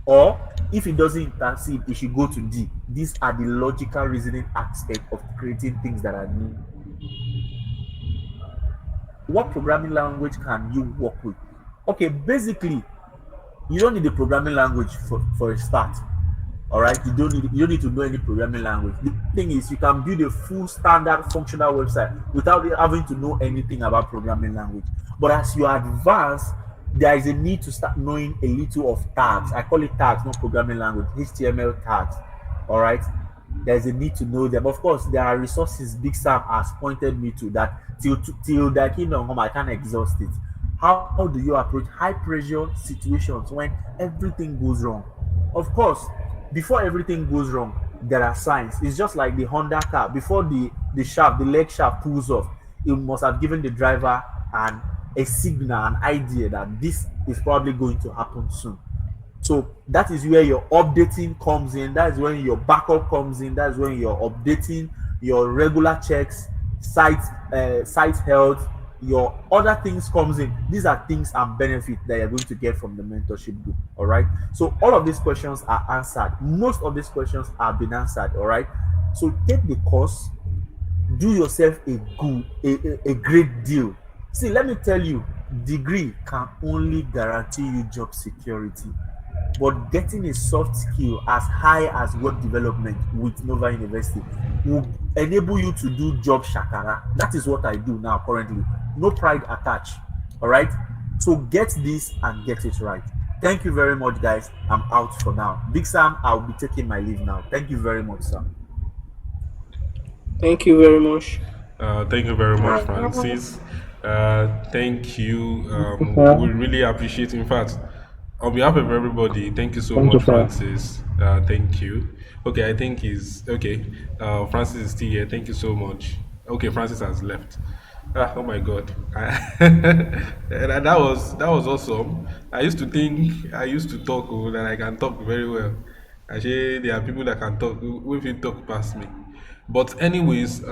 Or if it doesn't intercede, it should go to D. These are the logical reasoning aspect of creating things that are new. What programming language can you work with? Okay, basically, you don't need a programming language for a start. All right, you don't need to know any programming language. The thing is, you can build a full standard functional website without having to know anything about programming language. But as you advance, there is a need to start knowing a little of tags. I call it tags, not programming language. HTML tags. All right, there's a need to know them. Of course, there are resources Big Sam has pointed me to that till the kingdom home, I can't exhaust it. How do you approach high pressure situations when everything goes wrong? Of course, before everything goes wrong, there are signs. It's just like the Honda car. Before the leg shaft pulls off, it must have given the driver a signal, an idea that this is probably going to happen soon. So that is where your updating comes in. That is when your backup comes in. That is when you're updating your regular checks, site health, your other things comes in. These are things and benefits that you're going to get from the mentorship group. All right. So all of these questions are answered. Most of these questions have been answered. All right. So take the course, do yourself a great deal. See, let me tell you, degree can only guarantee you job security, but getting a soft skill as high as web development with Nova University will enable you to do job shakara. That is what I do now currently. No pride attached. All right. So get this and get it right. Thank you very much, guys. I'm out for now. Big Sam, I'll be taking my leave now. Thank you very much, sir. Thank you very much. Thank you very much, Francis. Thank you. We really appreciate. In fact, on behalf of everybody, thank you so much, Francis. Thank you. Okay, I think he's okay. Francis is still here. Thank you so much. Okay, Francis has left. Oh my God, and that was awesome. I used to talk that I can talk very well. Actually, there are people that can talk. If you talk past me, but anyways,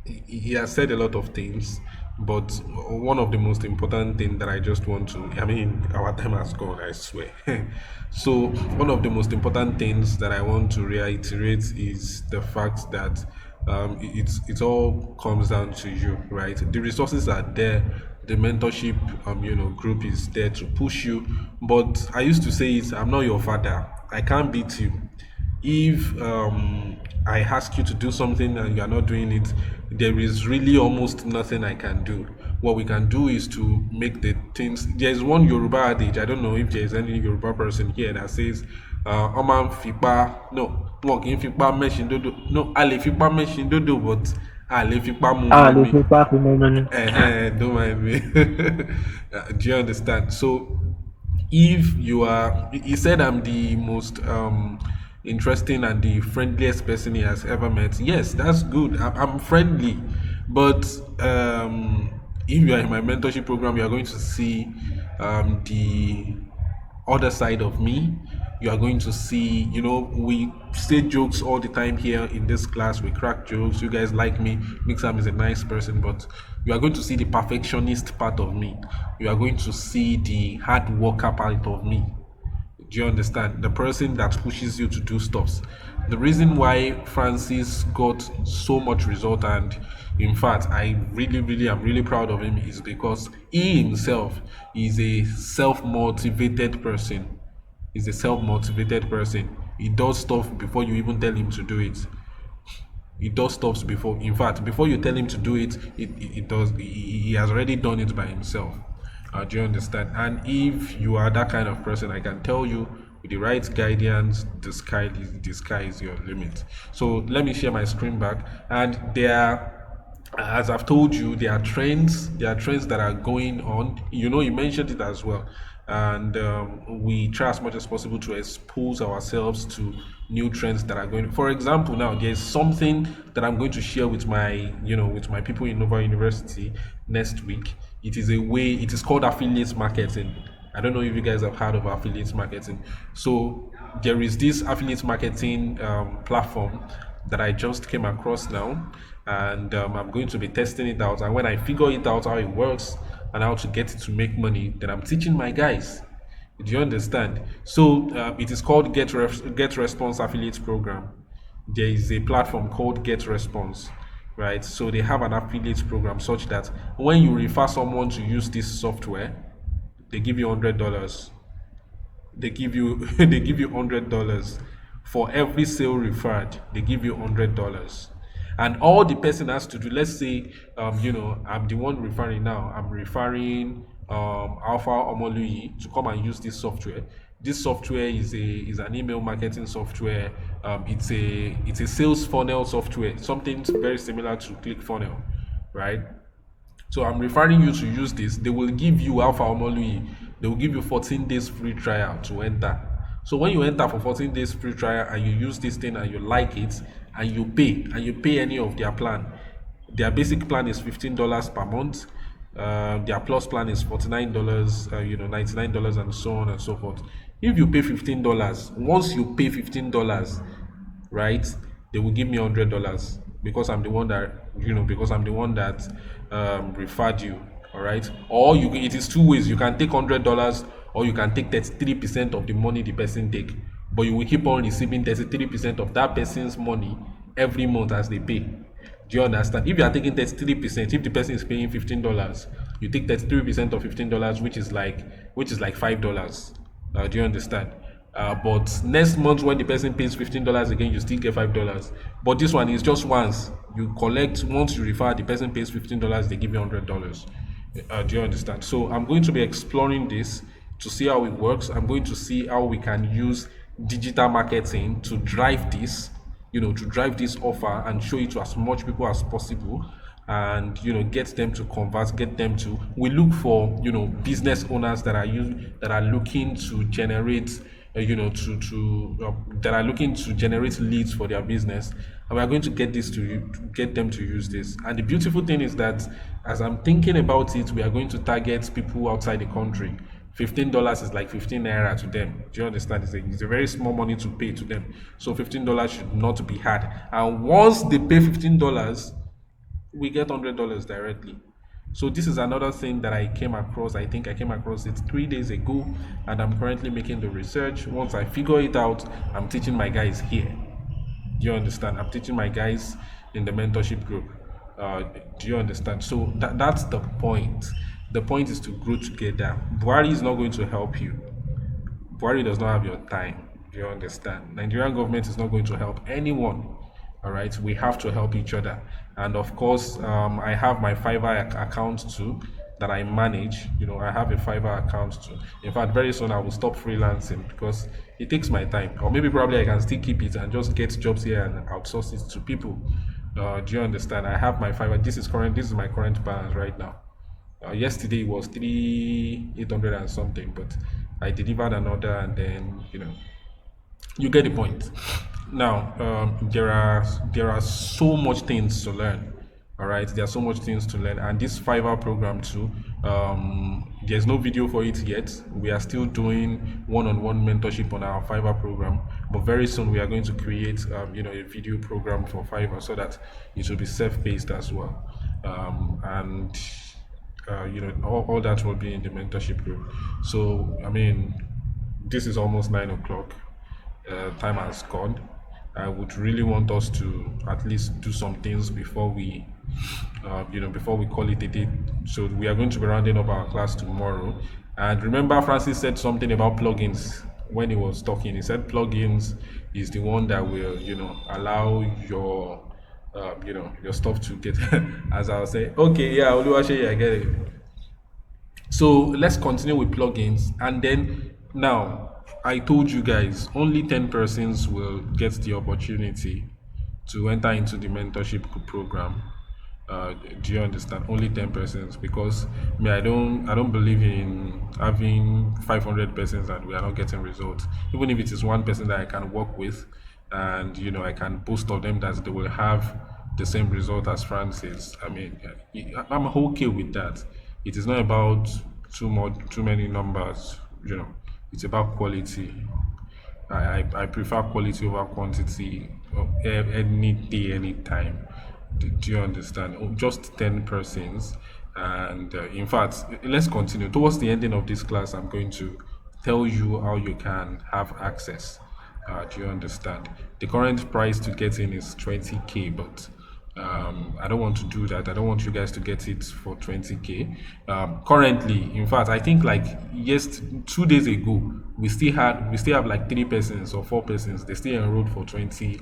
he has said a lot of things, but one of the most important thing that I just want to, I mean, our time has gone, I swear. So one of the most important things that I want to reiterate is the fact that it all comes down to you, right? The resources are there. The mentorship group is there to push you, but I used to say it, I'm not your father, I can't beat you. If I ask you to do something and you are not doing it, there is really almost nothing I can do. What we can do is to make the things. There is one Yoruba adage. I don't know if there is any Yoruba person here that says, "Oman fipa no, work in fipa machine dodo no, ale fipa machine dodo, but ale fipa mummy." Don't mind me. Do you understand? So if you are, he said I'm the most interesting and the friendliest person he has ever met. Yes, that's good. I'm friendly, but if you are in my mentorship program, you are going to see the other side of me. You are going to see, we say jokes all the time here in this class. We crack jokes. You guys like me. Mixam is a nice person, but you are going to see the perfectionist part of me. You are going to see the hard worker part of me. Do you understand? The person that pushes you to do stuff. The reason why Francis got so much result, and in fact, I really am really proud of him, is because he himself is a self-motivated person. He's a self-motivated person. He does stuff before you even tell him to do it. it does stuff before. In fact, before you tell him to do it, it does. He has already done it by himself. Do you understand? And if you are that kind of person, I can tell you, with the right guidance, the sky is your limit. So let me share my screen back, and there, as I've told you, there are trends. There are trends that are going on. You mentioned it as well, and we try as much as possible to expose ourselves to new trends that are going. For example, now there's something that I'm going to share with my people in Nova University next week. It is a way. It is called affiliate marketing. I don't know if you guys have heard of affiliate marketing. So there is this affiliate marketing platform that I just came across now, and I'm going to be testing it out. And when I figure it out how it works and how to get it to make money, then I'm teaching my guys. Do you understand? So it is called Get Response Affiliate Program. There is a platform called Get Response, right? So they have an affiliate program such that when you refer someone to use this software, they give you $100. They give you $100 for every sale referred. They give you $100, and all the person has to do. Let's say, I'm the one referring now. I'm referring Alpha Omoluyi to come and use this software. This software is an email marketing software. It's a sales funnel software, something very similar to ClickFunnel, right? So I'm referring you to use this. They will give you Alpha Omolui. They will give you 14 days free trial to enter. So when you enter for 14 days free trial and you use this thing and you like it and you pay any of their plan, their basic plan is $15 per month. Their plus plan is $49, $99, and so on and so forth. If you pay $15, once you pay $15, right, they will give me $100 because I'm the one that referred you. All right, or it is two ways. You can take $100 or you can take 33% of the money the person take, but you will keep on receiving 33% of that person's money every month as they pay. Do you understand? If you are taking 33%, if the person is paying $15, you take 33% of $15, which is like $5. Do you understand? But next month when the person pays $15 again, you still get $5. But this one is just once. You collect once you refer, the person pays $15, they give you $100. Do you understand? So I'm going to be exploring this to see how it works. I'm going to see how we can use digital marketing to drive this, to drive this offer and show it to as much people as possible, and get them to convert, we look for business owners that are looking to generate that are looking to generate leads for their business, and we are going to get them to use this. And the beautiful thing is that as I'm thinking about it, we are going to target people outside the country. $15 is like 15 naira to them. Do you understand? It's a very small money to pay to them. So $15 should not be hard. And once they pay $15, we get $100 directly. So this is another thing that I came across. I think I came across it 3 days ago, and I'm currently making the research. Once I figure it out, I'm teaching my guys here. Do you understand? I'm teaching my guys in the mentorship group. Do you understand? So that's the point. The point is to grow together. Buhari is not going to help you. Buhari does not have your time. Do you understand? Nigerian government is not going to help anyone. All right, we have to help each other. And of course, I have my Fiverr account too that I manage. I have a Fiverr account too. In fact, very soon I will stop freelancing because it takes my time. Or maybe probably I can still keep it and just get jobs here and outsource it to people. Do you understand? I have my Fiverr. This is my current balance right now. Yesterday it was 3,800 and something, but I delivered another, and then you get the point. Now, there are so much things to learn. All right, there are so much things to learn, and this Fiverr program too. There's no video for it yet. We are still doing one-on-one mentorship on our Fiverr program, but very soon we are going to create, a video program for Fiverr so that it will be self-paced as well, and all that will be in the mentorship group. So this is almost 9 o'clock. Time has gone. I would really want us to at least do some things before we call it a day. So we are going to be rounding up our class tomorrow. And remember, Francis said something about plugins when he was talking. He said plugins is the one that will, allow your your stuff to get. As I'll say, okay, yeah, Oluwase, I get it. So let's continue with plugins, and then now I told you guys only 10 persons will get the opportunity to enter into the mentorship program. Do you understand? Only 10 persons, because me, I don't believe in having 500 persons and we are not getting results. Even if it is one person that I can work with, and I can boast of them that they will have the same result as Francis. I mean, I'm okay with that. It is not about too many numbers. It's about quality. I prefer quality over quantity any day, any time. Do you understand? Just 10 persons. And in fact, let's continue. Towards the ending of this class, I'm going to tell you how you can have access. Do you understand? The current price to get in is 20K, but I don't want to do that. I don't want you guys to get it for 20K. Currently, in fact, I think like 2 days ago, we still have like 3 persons or 4 persons. They still enrolled for 20K.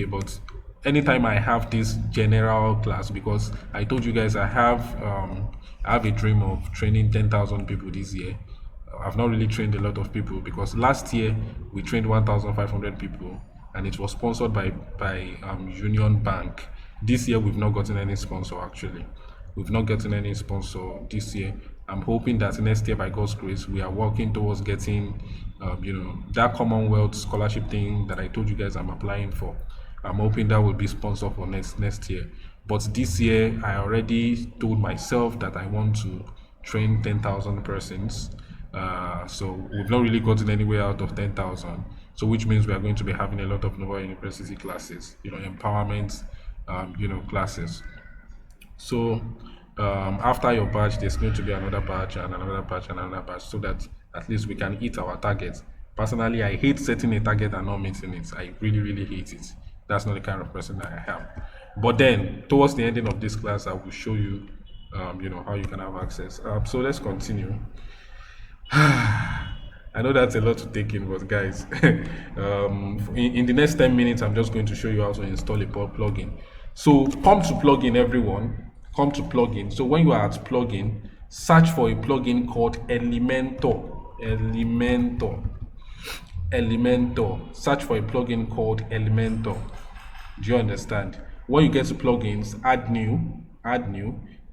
But anytime I have this general class, because I told you guys I have a dream of training 10,000 people this year. I've not really trained a lot of people, because last year we trained 1,500 people, and it was sponsored by Union Bank. This year we've not gotten any sponsor. Actually, we've not gotten any sponsor this year. I'm hoping that next year, by God's grace, we are working towards getting, that Commonwealth scholarship thing that I told you guys I'm applying for. I'm hoping that will be sponsored for next year. But this year, I already told myself that I want to train 10,000 persons. So we've not really gotten anywhere out of 10,000. So which means we are going to be having a lot of Nova University classes, empowerment, classes. So after your batch, there's going to be another batch and another batch and another batch, so that at least we can hit our target. Personally, I hate setting a target and not meeting it. I really, really hate it. That's not the kind of person that I am. But then, towards the ending of this class, I will show you, how you can have access. So let's continue. I know that's a lot to take in, but guys, in the next 10 minutes, I'm just going to show you how to install a plugin. So come to plugin, everyone. Come to plugin. So when you are at plugin, search for a plugin called Elementor. Elementor. Search for a plugin called Elementor. Do you understand? When you get to plugins, add new.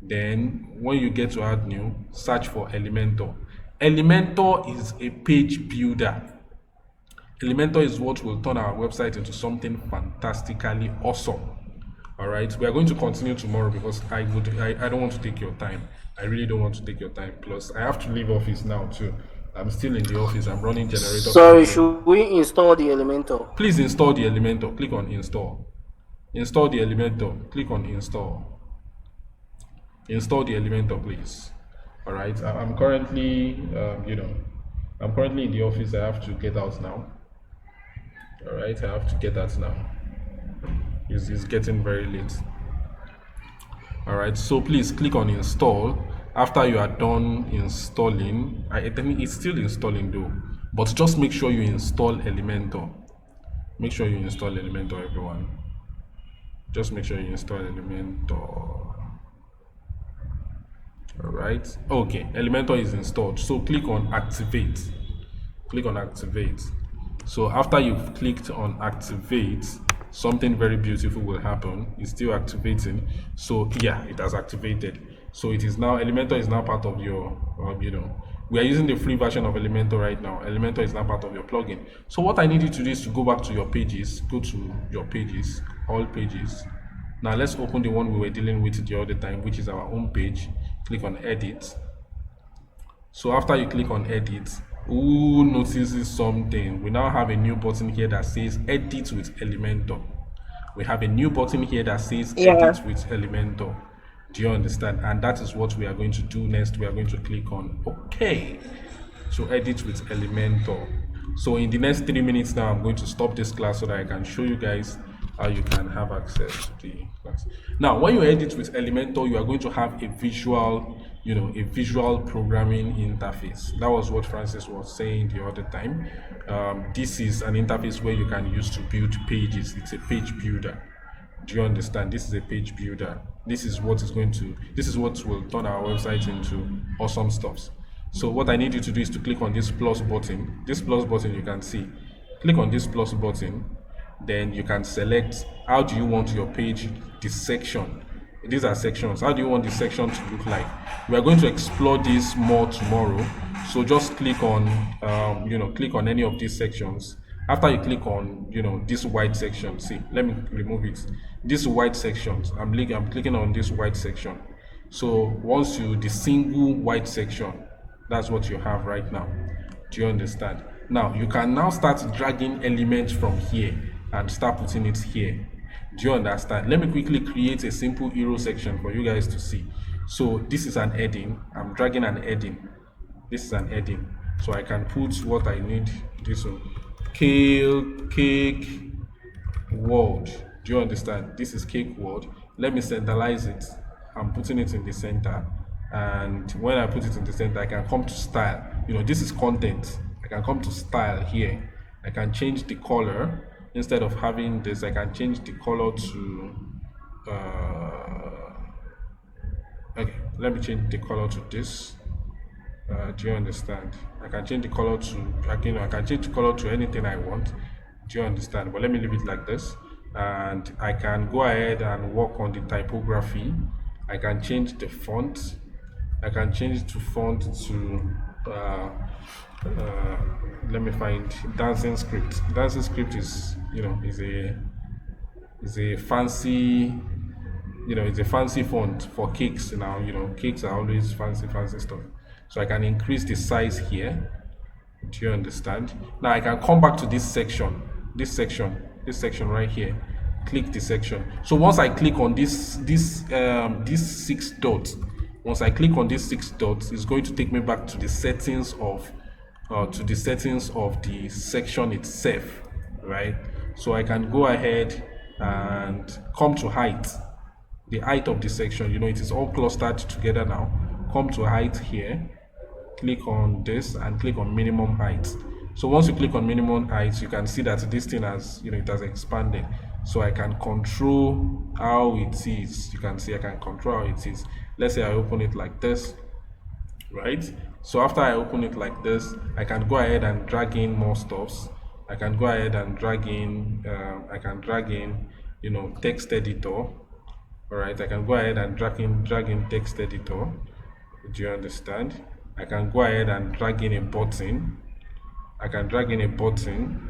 Then when you get to add new, search for Elementor. Elementor is a page builder. Elementor is what will turn our website into something fantastically awesome. All right, we are going to continue tomorrow, because I don't want to take your time. I really don't want to take your time. Plus, I have to leave office now too. I'm still in the office. I'm running generator. Sorry, should we install the Elementor? Please install the Elementor. Click on install. Install the Elementor. Click on install. Install the Elementor, please. All right. I'm currently, I'm currently in the office. I have to get out now. All right. I have to get out now. It's getting very late. All right. So please click on install. After you are done installing, I think it's still installing though, but just make sure you install Elementor. Make sure you install Elementor, everyone. Just make sure you install Elementor. All right. Okay. Elementor is installed. So click on activate. Click on activate. So after you've clicked on activate, something very beautiful will happen. It's still activating. So yeah, it has activated. So it is now, Elementor is now part of your, we are using the free version of Elementor right now. Elementor is now part of your plugin. So what I need you to do is to go back to your pages, go to your pages, all pages. Now let's open the one we were dealing with the other time, which is our home page. Click on edit. So after you click on edit, who notices something? We now have a new button here that says edit with Elementor. We have a new button here that says edit with Elementor. Do you understand? And that is what we are going to do next. We are going to click on OK. So edit with Elementor. So in the next 3 minutes now, I'm going to stop this class so that I can show you guys how you can have access to the class. Now, when you edit with Elementor, you are going to have a visual, a visual programming interface. That was what Francis was saying the other time. This is an interface where you can use to build pages. It's a page builder. Do you understand? This is a page builder. This is what will turn our website into awesome stuff. So what I need you to do is to click on this plus button. This plus button you can see. Click on this plus button, then you can select how do you want your page, this section. These are sections. How do you want the section to look like? We are going to explore this more tomorrow. So just click on, click on any of these sections. After you click on, this white section, see, let me remove it. This white sections, I'm clicking on this white section. So once the single white section, that's what you have right now. Do you understand? Now you can now start dragging elements from here and start putting it here. Do you understand? Let me quickly create a simple hero section for you guys to see. So this is an heading. I'm dragging an heading. This is an heading. So I can put what I need. This one. Cake world. Do you understand? This is cake world. Let me centralize it. I'm putting it in the center. And when I put it in the center, I can come to style. This is content. I can come to style here. I can change the color. Instead of having this, I can change the color to okay, let me change the color to this. Do you understand? I can change the color to, I can change the color to anything I want. Do you understand? But let me leave it like this. And I can go ahead and work on the typography. I can change the font. I can change the font to let me find dancing script. Dancing script is a fancy it's a fancy font for cakes now. Cakes are always fancy stuff. So I can increase the size here. Do you understand? Now I can come back to this section right here. Click the section. So once I click on this 6 dots, once I click on these 6 dots, it's going to take me back to the settings of the section itself, right? So I can go ahead and come to height, the height of the section. It is all clustered together now. Come to height here, click on this and click on minimum height. So once you click on minimum height, you can see that this thing has it has expanded. So I can control how it is. You can see I can control how it is. Let's say I open it like this, right? So after I open it like this, I can go ahead and drag in more stuffs. I can go ahead and drag in text editor. All right, I can go ahead and drag in text editor. Do you understand? I can go ahead and drag in a button. I can drag in a button.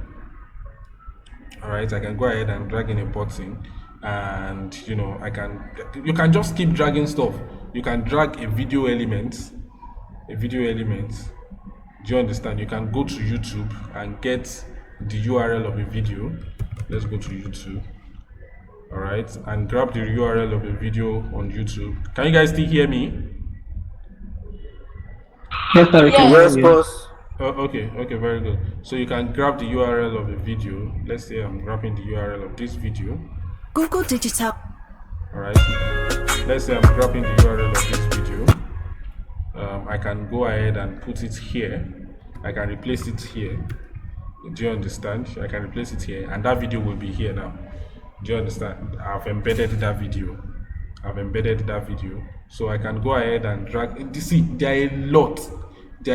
All right, I can go ahead and drag in a button, and you can just keep dragging stuff. You can drag a video element. Do you understand? You can go to YouTube and get the URL of a video. Let's go to YouTube. All right, and grab the URL of a video on YouTube. Can you guys still hear me? Yes, sir, we can hear Yes, you. boss. Oh, okay, very good. So you can grab the URL of a video. Let's say I'm grabbing the URL of this video. Google Digital. All right. Let's say I'm grabbing the URL of this video. I can go ahead and put it here. I can replace it here. Do you understand? I can replace it here, and that video will be here now. Do you understand? I've embedded that video. So I can go ahead and drag. You see, there are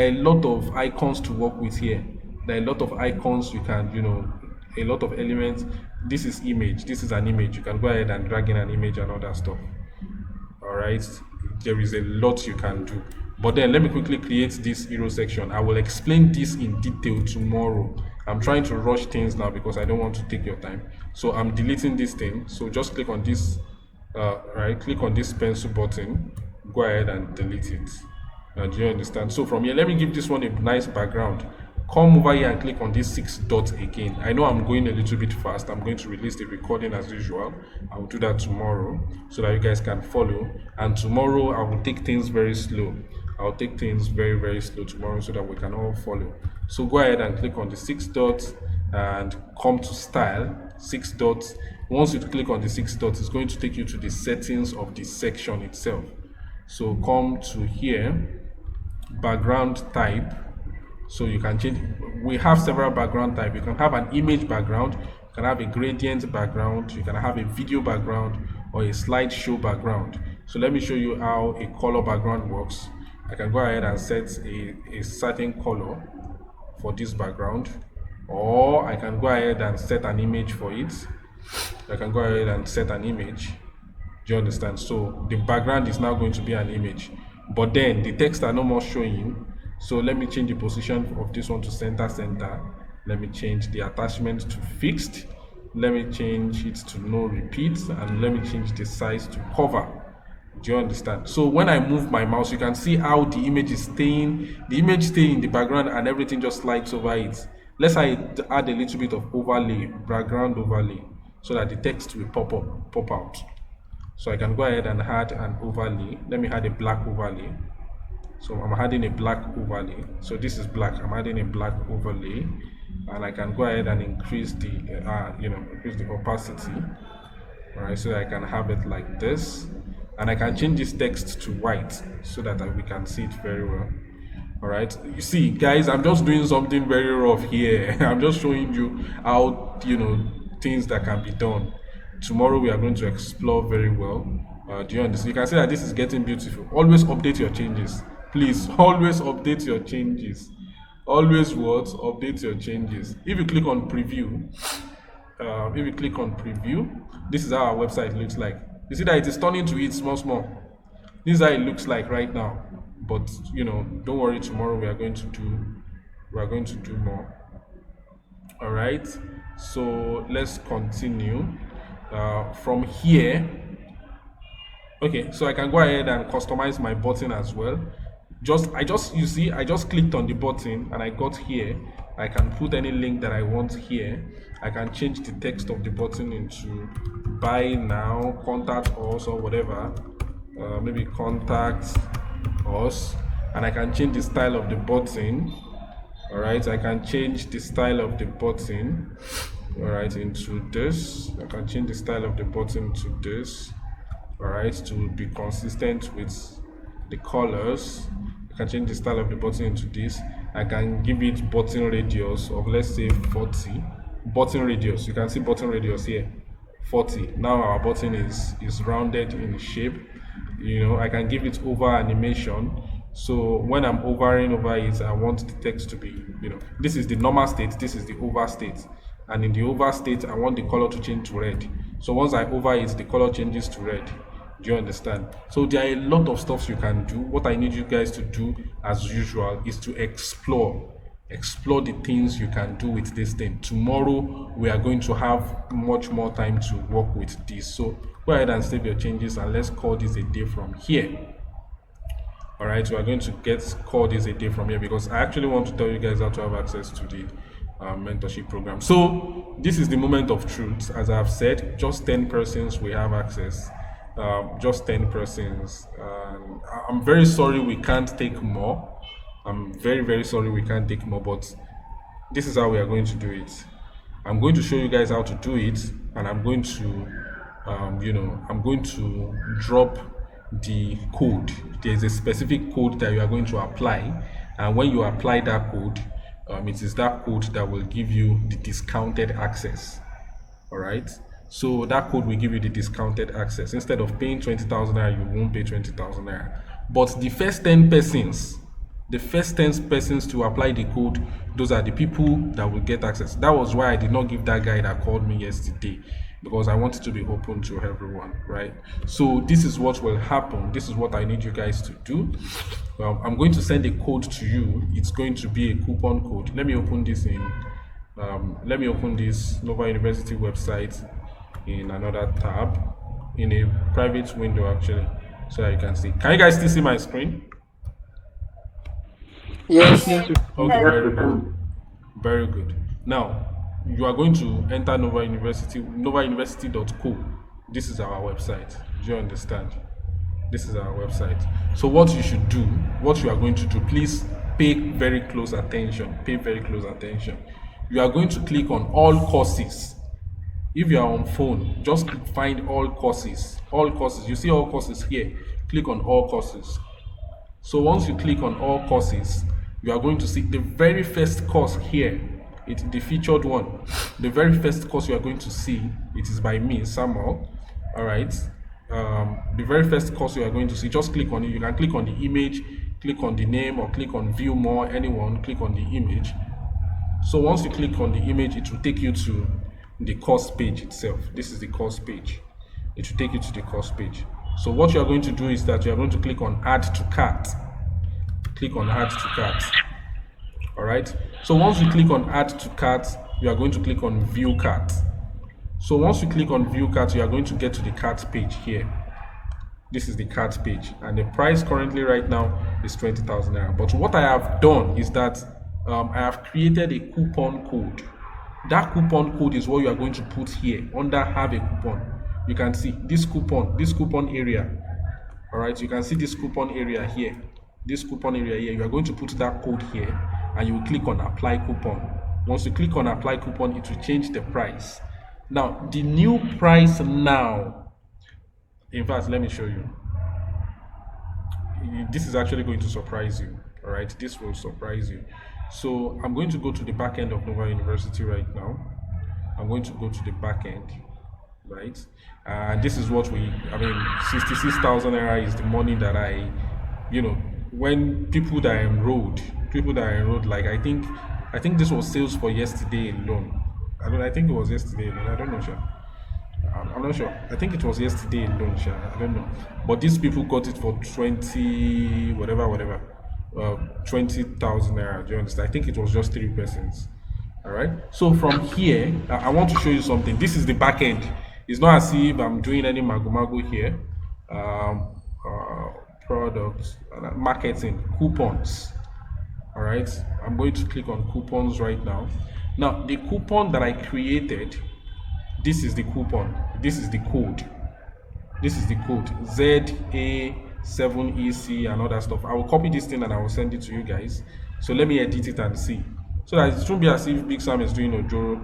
a lot of icons to work with here. There are a lot of icons you can, a lot of elements. This is image. This is an image. You can go ahead and drag in an image and all that stuff. All right. There is a lot you can do. But then let me quickly create this hero section. I will explain this in detail tomorrow. I'm trying to rush things now because I don't want to take your time. So I'm deleting this thing. So just click on this, click on this pencil button. Go ahead and delete it. Do you understand? So from here, let me give this one a nice background. Come over here and click on these 6 dots again. I know I'm going a little bit fast. I'm going to release the recording as usual. I will do that tomorrow so that you guys can follow. And tomorrow I will take things very slow. I'll take things very, very slow tomorrow so that we can all follow. So go ahead and click on the 6 dots and come to style, 6 dots. Once you click on the 6 dots, it's going to take you to the settings of the section itself. So come to here, background type. So you can change. We have several background type. You can have an image background, you can have a gradient background, you can have a video background, or a slideshow background. So let me show you how a color background works. I can go ahead and set a certain color for this background, or I can go ahead and set an image for it. I can go ahead and set an image. Do you understand? So the background is now going to be an image, but then the text are no more showing. So let me change the position of this one to center. Let me change the attachment to fixed. Let me change it to no repeats, and let me change the size to cover. Do you understand? So when I move my mouse, you can see how the image is staying, the image stay in the background and everything just slides over it. Let's add a little bit of overlay, background overlay, so that the text will pop out. So I can go ahead and add an overlay. Let me add a black overlay. So I'm adding a black overlay. So this is black. I'm adding a black overlay, and I can go ahead and increase the increase the opacity. All right, so I can have it like this, and I can change this text to white so that we can see it very well. All right, you see, guys, I'm just doing something very rough here. I'm just showing you how things that can be done. Tomorrow we are going to explore very well. Do you understand? You can see that this is getting beautiful. Always update your changes, please. Always update your changes. Always what? Update your changes. If you click on preview, this is how our website looks like. You see that it is turning to it small. This is how it looks like right now. But don't worry. Tomorrow we are going to do more. All right. So let's continue. From here, okay, so I can go ahead and customize my button as well. I just clicked on the button and I got here. I can put any link that I want here. I can change the text of the button into buy now, contact us, or whatever. Maybe contact us, and I can change the style of the button. All right, I can change the style of the button. All right, into this. I can change the style of the button to this. All right, to be consistent with the colors. I can change the style of the button into this. I can give it button radius of, let's say, 40. Button radius. You can see button radius here, 40. Now our button is rounded in shape. I can give it over animation. So when I'm hovering over it, I want the text to be, this is the normal state, this is the over state. And in the over state, I want the color to change to red. So once I hover it, the color changes to red. Do you understand? So there are a lot of stuff you can do. What I need you guys to do, as usual, is to explore the things you can do with this thing. Tomorrow, we are going to have much more time to work with this. So go ahead and save your changes, and let's call this a day from here. All right, so we're going to call this a day from here, because I actually want to tell you guys how to have access to the mentorship program. So this is the moment of truth. As I've said, just 10 persons we have access. Just 10 persons. I'm very sorry we can't take more. I'm very, very sorry we can't take more, but this is how we are going to do it. I'm going to show you guys how to do it, and I'm going to I'm going to drop the code. There's a specific code that you are going to apply, and when you apply that code, it is that code that will give you the discounted access. All right, so that code will give you the discounted access. Instead of paying 20,000 naira, you won't pay 20,000 naira. But the first 10 persons to apply the code, those are the people that will get access. That was why I did not give that guy that called me yesterday, because I want it to be open to everyone, right? So this is what will happen. This is what I need you guys to do. I'm going to send a code to you. It's going to be a coupon code. Let me open this Nova University website in another tab, in a private window actually, so that you can see. Can you guys still see my screen? Yes. Okay, very good. Very good. Now, you are going to enter Nova University, novauniversity.co. This is our website. Do you understand? This is our website. So what you should do, what you are going to do, please pay very close attention. Pay very close attention. You are going to click on all courses. If you are on phone, just find all courses. All courses. You see all courses here. Click on all courses. So once you click on all courses, you are going to see the very first course here. It's the featured one. The very first course you are going to see, it is by me, Samuel. All right. The very first course you are going to see, just click on it. You can click on the image, click on the name, or click on view more. Anyone, click on the image. So once you click on the image, it will take you to the course page itself. This is the course page. It will take you to the course page. So what you are going to do is that you are going to click on add to cart. Click on add to cart. All right. So once you click on add to cart, you are going to click on view cart. So once you click on view cart, you are going to get to the cart page here. This is the cart page, and the price currently right now is 20,000 naira. But what I have done is that I have created a coupon code. That coupon code is what you are going to put here under have a coupon. You can see this coupon area. All right, you can see this coupon area here. This coupon area here, you are going to put that code here, and you will click on apply coupon. Once you click on apply coupon, it will change the price. Now, the new price now, in fact, let me show you. This is actually going to surprise you. All right, this will surprise you. So I'm going to go to the back end of Nova University right now. I'm going to go to the back end, right? And this is what 66,000 naira is the money that I, when people that are enrolled, like I think this was sales for yesterday alone. I think it was yesterday alone. I don't know, sure. I'm not sure. I think it was yesterday alone, sure. I don't know. But these people got it for 20,000 naira. Do you understand? I think it was just 3 persons. All right. So from here, I want to show you something. This is the back end. It's not as if I'm doing any mago here. Products, marketing, coupons. All right. I'm going to click on coupons right now. Now, the coupon that I created, this is the coupon. This is the code. This is the code ZA7EC and all that stuff. I will copy this thing and I will send it to you guys. So let me edit it and see. So that it shouldn't be as if Big Sam is doing Ojoro.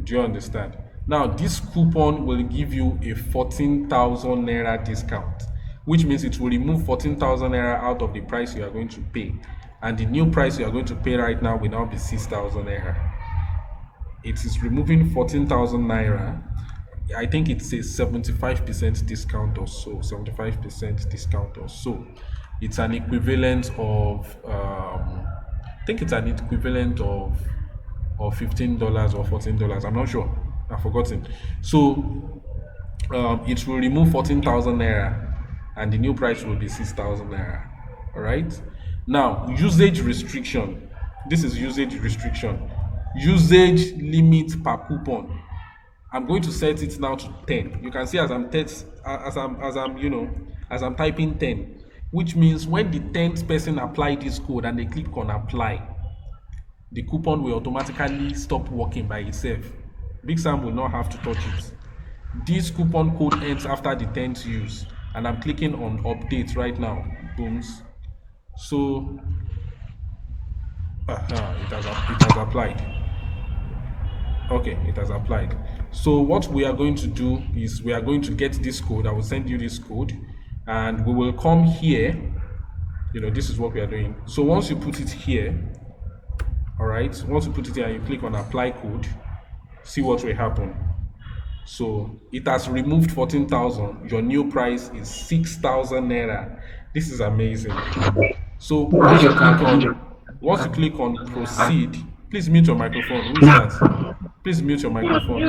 Do you understand? Now, this coupon will give you a 14,000 naira discount, which means it will remove 14,000 naira out of the price you are going to pay. And the new price you are going to pay right now will now be 6,000 naira. It is removing 14,000 naira. I think it's a 75% discount or so. 75% discount or so. It's an equivalent of I think it's an equivalent of $15 or $14. I'm not sure. I've forgotten. So it will remove 14,000 naira, and the new price will be 6,000 naira. All right. Now, usage restriction. This is usage restriction. Usage limit per coupon. I'm going to set it now to 10. You can see as I'm typing 10, which means when the 10th person apply this code and they click on apply, the coupon will automatically stop working by itself. Big Sam will not have to touch it. This coupon code ends after the 10th use, and I'm clicking on update right now. Booms. So it has applied. Okay, it has applied. So what we are going to do is we are going to get this code. I will send you this code, and we will come here. This is what we are doing. So once you put it here, all right, once you put it here and you click on apply code, see what will happen. So it has removed 14,000. Your new price is 6,000 naira. This is amazing. So once you click on proceed, please mute your microphone. Who is that? Please mute your microphone.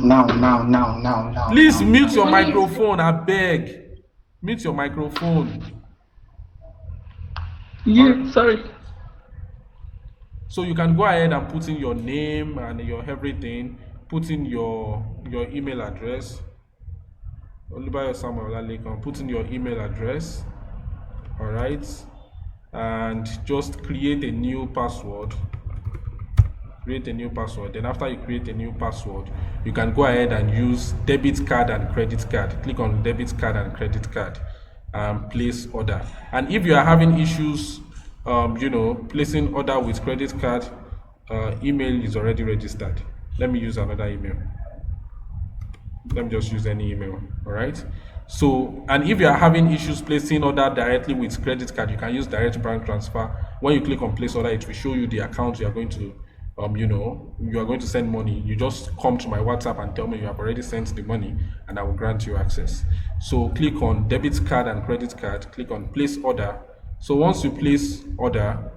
Now. Please mute your microphone, I beg. Mute your microphone. Yeah, sorry. So you can go ahead and put in your name and your everything. Put in your email address. Olubayo Samuel Olalekan. Put in your email address. All right. And just create a new password. Create a new password. Then after you create a new password, you can go ahead and use debit card and credit card. Click on debit card and credit card and place order. And if you are having issues placing order with credit card, email is already registered. Let me use another email. Let me just use any email. All right. So, and if you are having issues placing order directly with credit card, you can use direct bank transfer. When you click on place order, it will show you the account you are going to you are going to send money, you just come to my WhatsApp and tell me you have already sent the money, and I will grant you access. So click on debit card and credit card, click on place order. So once you place order,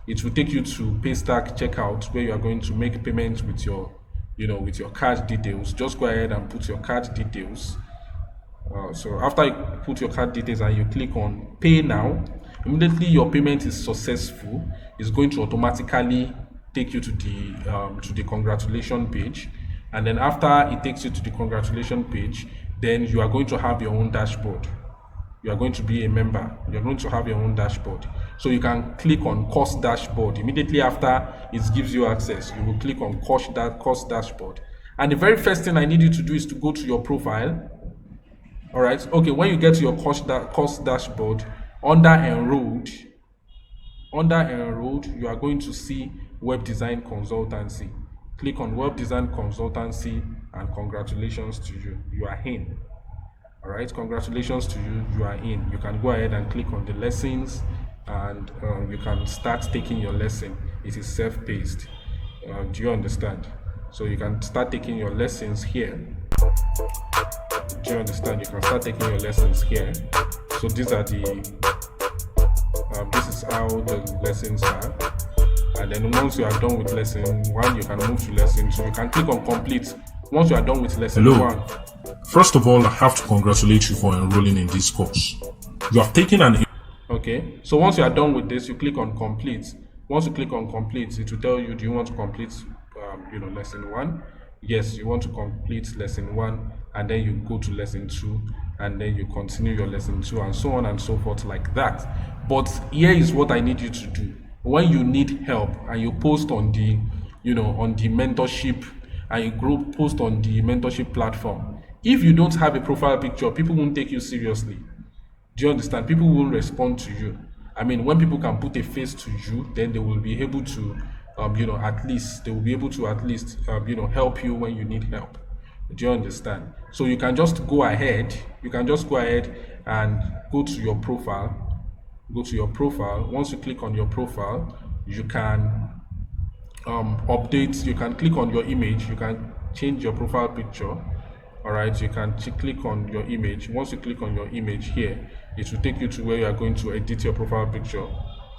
it will take you to Paystack checkout where you are going to make payment with your, with your card details. Just go ahead and put your card details. So after you put your card details and you click on pay now, immediately your payment is successful. It's going to automatically take you to the congratulation page, and then after it takes you to the congratulation page, then you are going to have your own dashboard. You are going to be a member. You're going to have your own dashboard. So you can click on cost dashboard. Immediately after it gives you access, you will click on cost dashboard. And the very first thing I need you to do is to go to your profile. All right. Okay. When you get to your cost dashboard, under enrolled, you are going to see web design consultancy. Click on web design consultancy, and congratulations to you. You are in. All right. Congratulations to you. You are in. You can go ahead and click on the lessons, and you can start taking your lesson. It is self-paced. Do you understand? So you can start taking your lessons here. Do you understand? You can start taking your lessons here. So these are this is how the lessons are. And then once you are done with lesson 1, you can move to lesson 2. You can click on complete. Once you are done with lesson Hello. 1. First of all, I have to congratulate you for enrolling in this course. You have taken an... Okay. So once you are done with this, you click on complete. Once you click on complete, it will tell you, do you want to complete lesson 1? Yes, you want to complete lesson 1, and then you go to lesson 2, and then you continue your lesson 2, and so on and so forth, like that. But here is what I need you to do. When you need help and you post on the on the mentorship, and you post on the mentorship platform, if you don't have a profile picture, people won't take you seriously. Do you understand? People won't respond to you. I mean, when people can put a face to you, then they will be able to at least help you when you need help. Do you understand? So you can just go ahead. And go to your profile. Once you click on your profile, you can update. You can click on your image. You can change your profile picture. All right. You can click on your image. Once you click on your image here, it will take you to where you are going to edit your profile picture.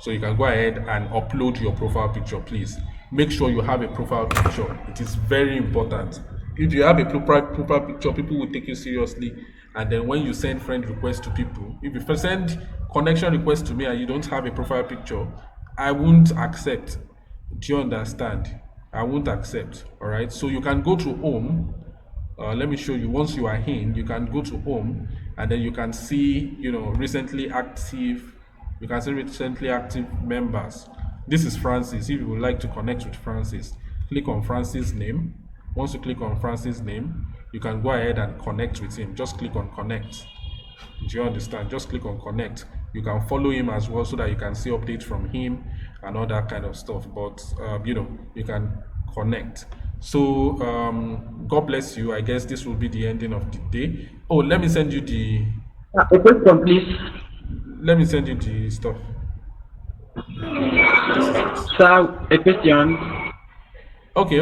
So you can go ahead and upload your profile picture, please. Make sure you have a profile picture. It is very important. If you have a profile picture, people will take you seriously. And then when you send friend requests to people, if you send connection requests to me and you don't have a profile picture, I won't accept. Do you understand? I won't accept. All right. So you can go to home. Let me show you. Once you are in, you can go to home, and then you can see, recently active. You can see recently active members. This is Francis. If you would like to connect with Francis, click on Francis' name. Once you click on Francis' name, you can go ahead and connect with him. Just click on connect. Do you understand? Just click on connect. You can follow him as well so that you can see updates from him and all that kind of stuff. But you can connect. So God bless you. I guess this will be the ending of the day. Oh, let me send you the. A question, please. Let me send you the stuff. Sir, a question. Okay.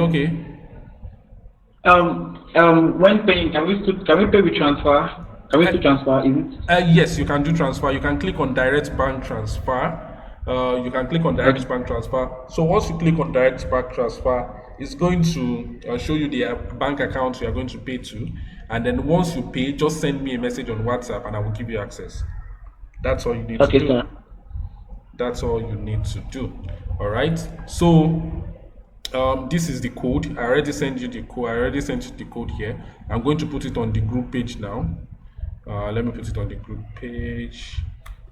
When paying, can we pay with transfer? Can we do transfer? Is it? Yes, you can do transfer. You can click on direct bank transfer. Bank transfer. So once you click on direct bank transfer, it's going to show you the bank account you are going to pay to, and then once you pay, just send me a message on WhatsApp, and I will give you access. That's all you need to do. Sir. That's all you need to do. All right. So this is the code. I already sent you the code here. I'm going to put it on the group page now. Let me put it on the group page.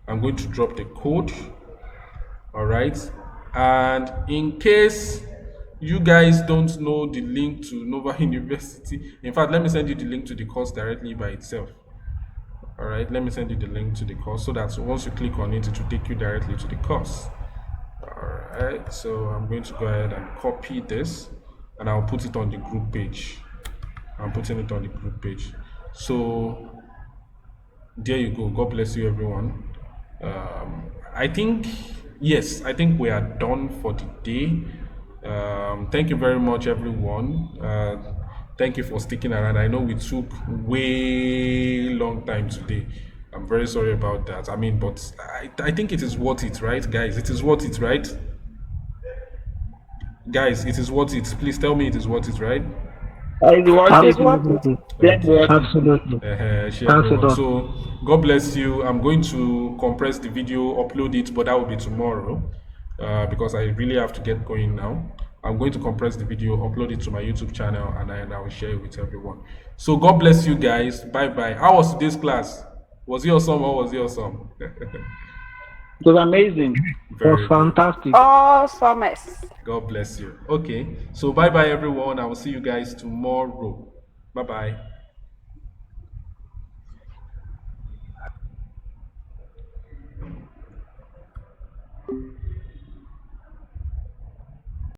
I'm going to drop the code. All right. And in case you guys don't know the link to Nova University, in fact, let me send you the link to the course directly by itself. All right, let me send you the link to the course so that once you click on it, it will take you directly to the course. All right, so I'm going to go ahead and copy this, and I'll put it on the group page. I'm putting it on the group page. So there you go. God bless you, everyone. I think we are done for the day. Thank you very much, everyone. Thank you for sticking around. I know we took way long time today. I'm very sorry about that. I mean, but I think it is worth it, right, guys? It is worth it, right? Guys, it is worth it. Please tell me it is worth it, right? It's worth it. Absolutely. Yes, Okay. worth it. Absolutely. Share everyone. Absolutely. So God bless you. I'm going to compress the video, upload it, but that will be tomorrow because I really have to get going now. I'm going to compress the video, upload it to my YouTube channel, and then I will share it with everyone. So God bless you guys. Bye bye. How was today's class? Was it awesome or was it awesome? It was amazing. It was Very good. fantastic. Awesomeness. God bless you. Okay. So bye bye everyone. I will see you guys tomorrow. Bye bye.